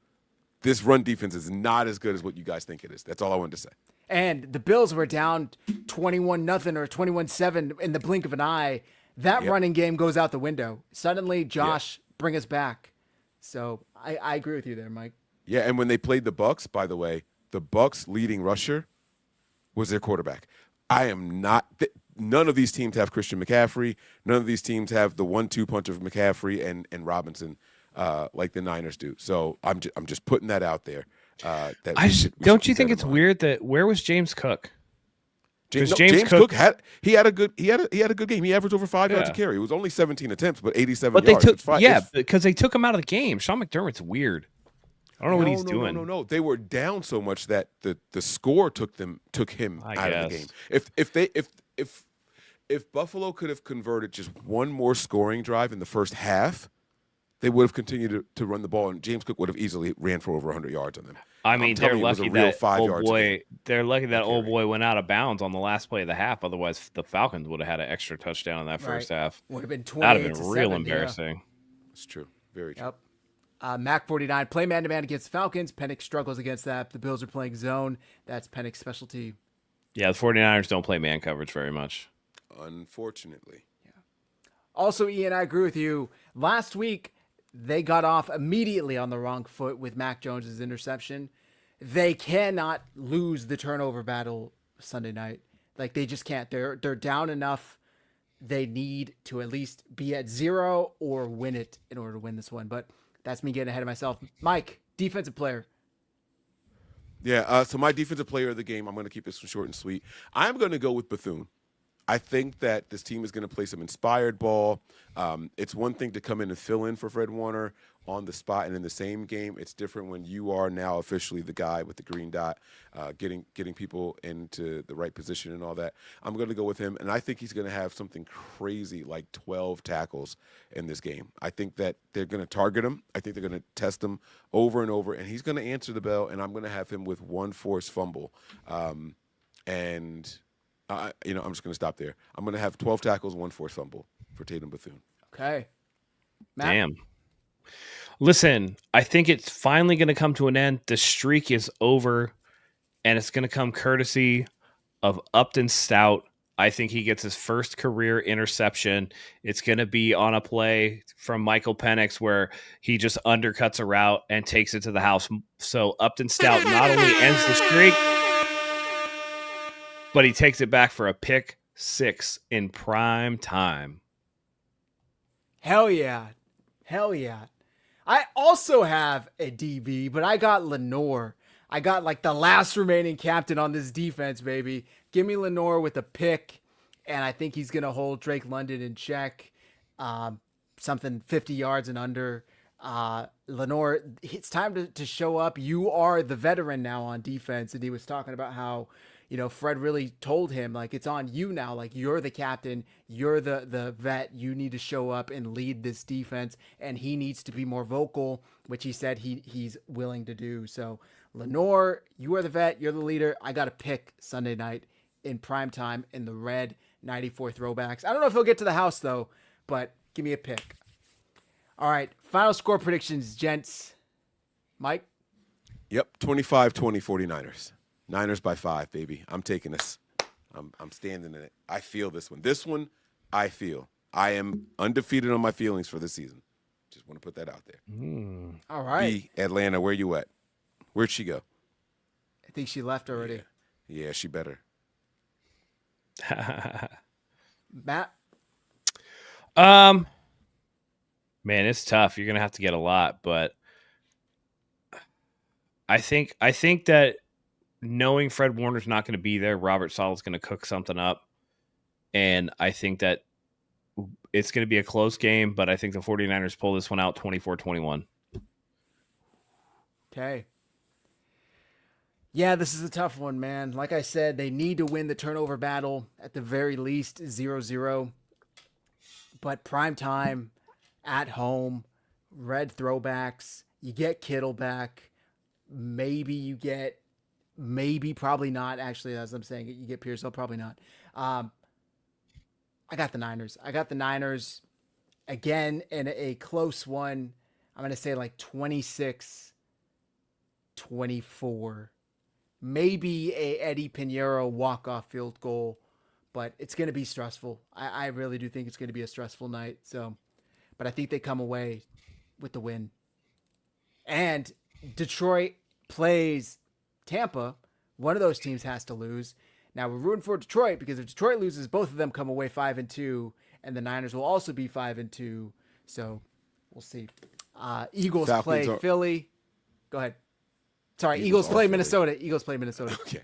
This run defense is not as good as what you guys think it is. That's all I wanted to say. And the Bills were down 21-0 or 21-7 in the blink of an eye. That running game goes out the window. Suddenly, Josh – bring us back. So I agree with you there, Mike. Yeah, and when they played the Bucs, by the way, the Bucs leading rusher was their quarterback. None of these teams have Christian McCaffrey. None of these teams have the 1-2 punch of McCaffrey and Robinson like the Niners do. So I'm just putting that out there. Don't you think it's weird that where was James Cook? James Cook had a good game. He averaged over 5 yards a carry. It was only 17 attempts, but 87 yards. Because they took him out of the game. Sean McDermott's weird. I don't know what he's doing. No. They were down so much that the score took him out of the game. If Buffalo could have converted just one more scoring drive in the first half, they would have continued to run the ball, and James Cook would have easily ran for over 100 yards on them. I mean, they're lucky that old boy. They're lucky that old boy went out of bounds on the last play of the half. Otherwise, the Falcons would have had an extra touchdown in that first half. Would have been 28. That'd have been real embarrassing. It's true. Very true. Yep. Mac 49 play man to man against the Falcons. Penix struggles against that. The Bills are playing zone. That's Penix's specialty. Yeah, the 49ers don't play man coverage very much. Unfortunately. Yeah. Also, Ian, I agree with you. Last week, they got off immediately on the wrong foot with Mac Jones's interception. They cannot lose the turnover battle Sunday night. Like, they just can't. They're down enough. They need to at least be at 0 or win it in order to win this one. But that's me getting ahead of myself. Mike, defensive player. Yeah, so my defensive player of the game, I'm going to keep this short and sweet. I'm going to go with Bethune. I think that this team is going to play some inspired ball. It's one thing to come in and fill in for Fred Warner on the spot, and in the same game, it's different when you are now officially the guy with the green dot, getting people into the right position and all that. I'm going to go with him, and I think he's going to have something crazy like 12 tackles in this game. I think that they're going to target him. I think they're going to test him over and over, and he's going to answer the bell, and I'm going to have him with one forced fumble. I'm just going to stop there. I'm going to have 12 tackles, one forced fumble for Tatum Bethune. Okay. Matt? Damn. Listen, I think it's finally going to come to an end. The streak is over, and it's going to come courtesy of Upton Stout. I think he gets his first career interception. It's going to be on a play from Michael Penix where he just undercuts a route and takes it to the house. So Upton Stout not only ends the streak, but he takes it back for a pick 6 in prime time. Hell yeah. Hell yeah. I also have a DB, but I got Lenore. I got like the last remaining captain on this defense, baby. Give me Lenore with a pick, and I think he's going to hold Drake London in check. Something 50 yards and under. Lenore, it's time to show up. You are the veteran now on defense, and he was talking about how, Fred really told him, like, it's on you now. Like, you're the captain. You're the vet. You need to show up and lead this defense. And he needs to be more vocal, which he said he's willing to do. So, Lenore, you are the vet. You're the leader. I got to pick Sunday night in primetime in the red 94 throwbacks. I don't know if he'll get to the house, though, but give me a pick. All right. Final score predictions, gents. Mike? Yep, 25-20 49ers. Niners by 5, baby. I'm taking this. I'm standing in it. I feel this one. This one, I feel. I am undefeated on my feelings for this season. Just want to put that out there. All right. B, Atlanta, where you at? Where'd she go? I think she left already. Yeah, she better. Matt? Man, it's tough. You're going to have to get a lot, but I think that knowing Fred Warner's not going to be there, Robert Sala's going to cook something up. And I think that it's going to be a close game, but I think the 49ers pull this one out 24-21. Okay. Yeah, this is a tough one, man. Like I said, they need to win the turnover battle, at the very least 0-0. But prime time, at home, red throwbacks, you get Kittle back. Probably not. Actually, as I'm saying it, you get Pearsall, probably not. I got the Niners. Again in a close one. I'm going to say like 26-24. Maybe a Eddie Pinheiro walk-off field goal, but it's going to be stressful. I really do think it's going to be a stressful night. So, but I think they come away with the win. And Detroit plays Tampa. One of those teams has to lose. Now we're rooting for Detroit because if Detroit loses, both of them come away 5-2, and the Niners will also be 5-2. So we'll see. Eagles play Philly. Go ahead. Sorry, Eagles play Minnesota. Okay.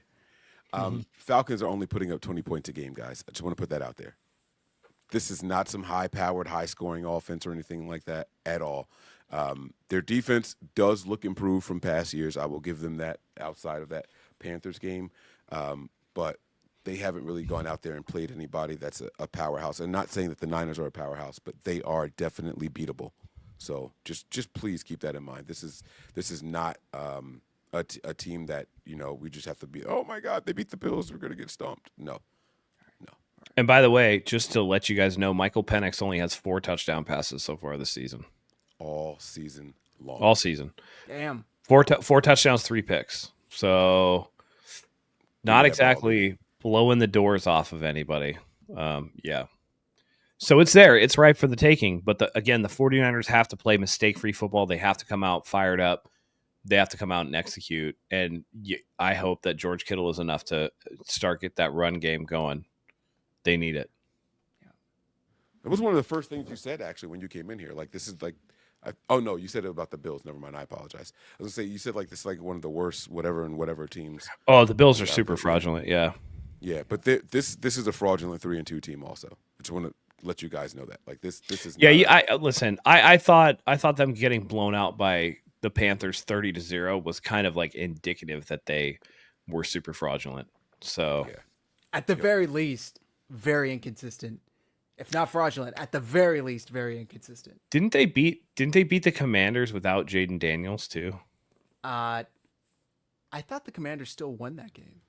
Falcons are only putting up 20 points a game, guys. I just want to put that out there. This is not some high-powered, high-scoring offense or anything like that at all. Their defense does look improved from past years. I will give them that outside of that Panthers game. But they haven't really gone out there and played anybody that's a powerhouse. I'm not saying that the Niners are a powerhouse, but they are definitely beatable. So just please keep that in mind. This is not a team that we just have to be. Oh my God, they beat the Bills. We're gonna get stomped. No. And by the way, just to let you guys know, Michael Penix only has 4 touchdown passes so far this season. All season long. All season. Damn. 4 touchdowns, 3 picks. So not exactly blowing the doors off of anybody. Yeah. So it's there. It's ripe for the taking. But again, the 49ers have to play mistake-free football. They have to come out fired up. They have to come out and execute. And I hope that George Kittle is enough to get that run game going. They need it. It was one of the first things you said, actually, when you came in here. Like, this is like, oh, no, you said it about the Bills. Never mind. I apologize. I was going to say, you said, like, this is like one of the worst whatever teams. Oh, the Bills are super fraudulent. Yeah. Yeah, but this is a fraudulent 3-2 team also. I just want to let you guys know that. Like, this is listen, I thought them getting blown out by the Panthers 30-0 was kind of like indicative that they were super fraudulent. So, yeah. At the very least, very inconsistent. If not fraudulent, at the very least, very inconsistent. Didn't they beat the Commanders without Jaden Daniels too? I thought the Commanders still won that game.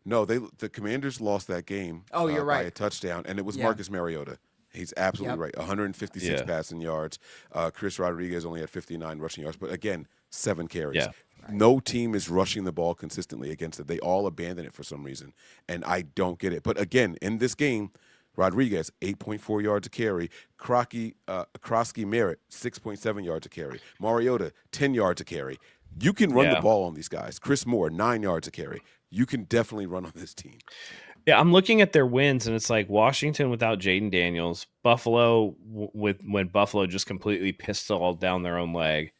No, the Commanders lost that game. Oh, you're right. By a touchdown, and it was Marcus Mariota. He's absolutely right. 156 passing yards. Chris Rodriguez only had 59 rushing yards, but again, 7 carries. Yeah. Right. No team is rushing the ball consistently against it. They all abandon it for some reason, and I don't get it. But again, in this game, Rodriguez, 8.4 yards a carry. Krosky Merritt, 6.7 yards a carry. Mariota, 10 yards a carry. You can run the ball on these guys. Chris Moore, 9 yards a carry. You can definitely run on this team. Yeah, I'm looking at their wins, and it's like Washington without Jaden Daniels, Buffalo when Buffalo just completely pistoled down their own leg,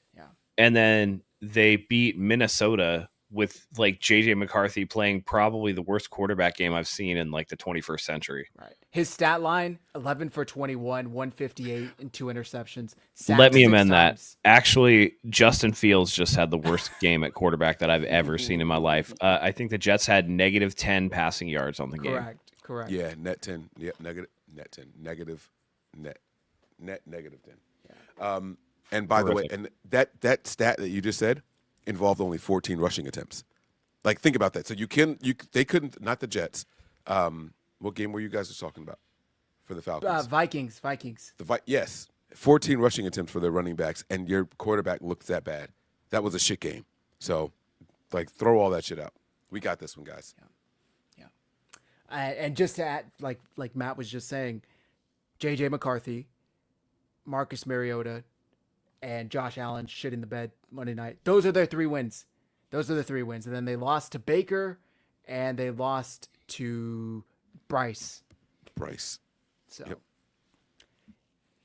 and then they beat Minnesota with like JJ McCarthy playing probably the worst quarterback game I've seen in like the 21st century. Right. His stat line, 11 for 21, 158 and 2 interceptions. Let me amend that. Actually, Justin Fields just had the worst game at quarterback that I've ever seen in my life. I think the Jets had negative 10 passing yards on the game. Correct. Yeah, net 10. Yeah, negative 10. Yeah. And by the way, and that stat that you just said involved only 14 rushing attempts. Like, think about that. So they couldn't, not the Jets. What game were you guys talking about for the Falcons? Vikings. Yes. 14 rushing attempts for their running backs, and your quarterback looked that bad. That was a shit game. So, like, throw all that shit out. We got this one, guys. Yeah. And just to add, like Matt was just saying, J.J. McCarthy, Marcus Mariota, and Josh Allen shit in the bed Monday night. Those are their 3 wins. And then they lost to Baker, and they lost to Bryce. So,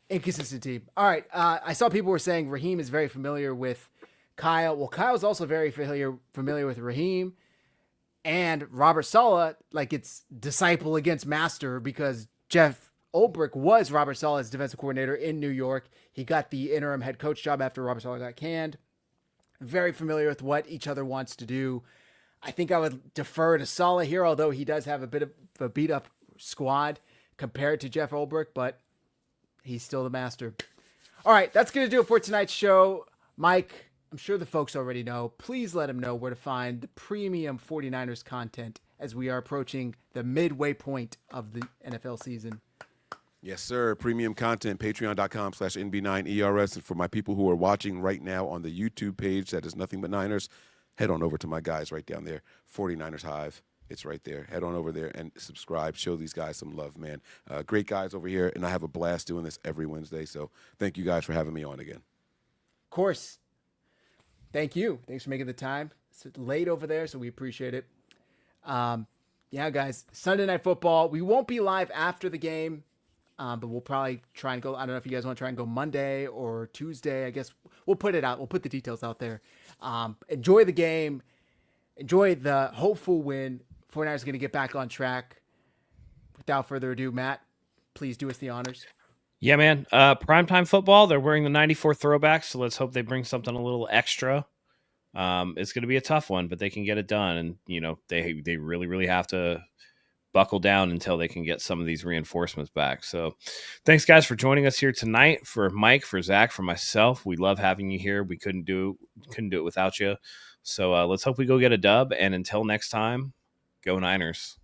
inconsistent team. All right. I saw people were saying Raheem is very familiar with Kyle. Well, Kyle's also very familiar with Raheem. And Robert Saleh, like, it's disciple against master, because Jeff Ulbrich was Robert Saleh's defensive coordinator in New York. He got the interim head coach job after Robert Saleh got canned. Very familiar with what each other wants to do. I think I would defer to Saleh here, although he does have a bit of a beat-up squad compared to Jeff Ulbrich, but he's still the master. All right, that's going to do it for tonight's show. Mike, I'm sure the folks already know. Please let them know where to find the premium 49ers content as we are approaching the midway point of the NFL season. Yes, sir. Premium content, patreon.com/NB9ERS. And for my people who are watching right now on the YouTube page, that is Nothing But Niners, head on over to my guys right down there, 49ersHive. It's right there. Head on over there and subscribe. Show these guys some love, man. Great guys over here, and I have a blast doing this every Wednesday. So thank you guys for having me on again. Of course. Thank you. Thanks for making the time. It's late over there, so we appreciate it. Yeah, guys, Sunday Night Football. We won't be live after the game. But we'll probably try and go. I don't know if you guys want to try and go Monday or Tuesday. I guess we'll put it out. We'll put the details out there. Enjoy the game. Enjoy the hopeful win. 49ers are going to get back on track. Without further ado, Matt, please do us the honors. Yeah, man. Primetime football. They're wearing the 94 throwbacks, so let's hope they bring something a little extra. It's going to be a tough one, but they can get it done. And, they really, really have to buckle down until they can get some of these reinforcements back. So thanks, guys, for joining us here tonight. For Mike, for Zach, for myself, we love having you here. We couldn't do it without you. So let's hope we go get a dub. And until next time, go Niners.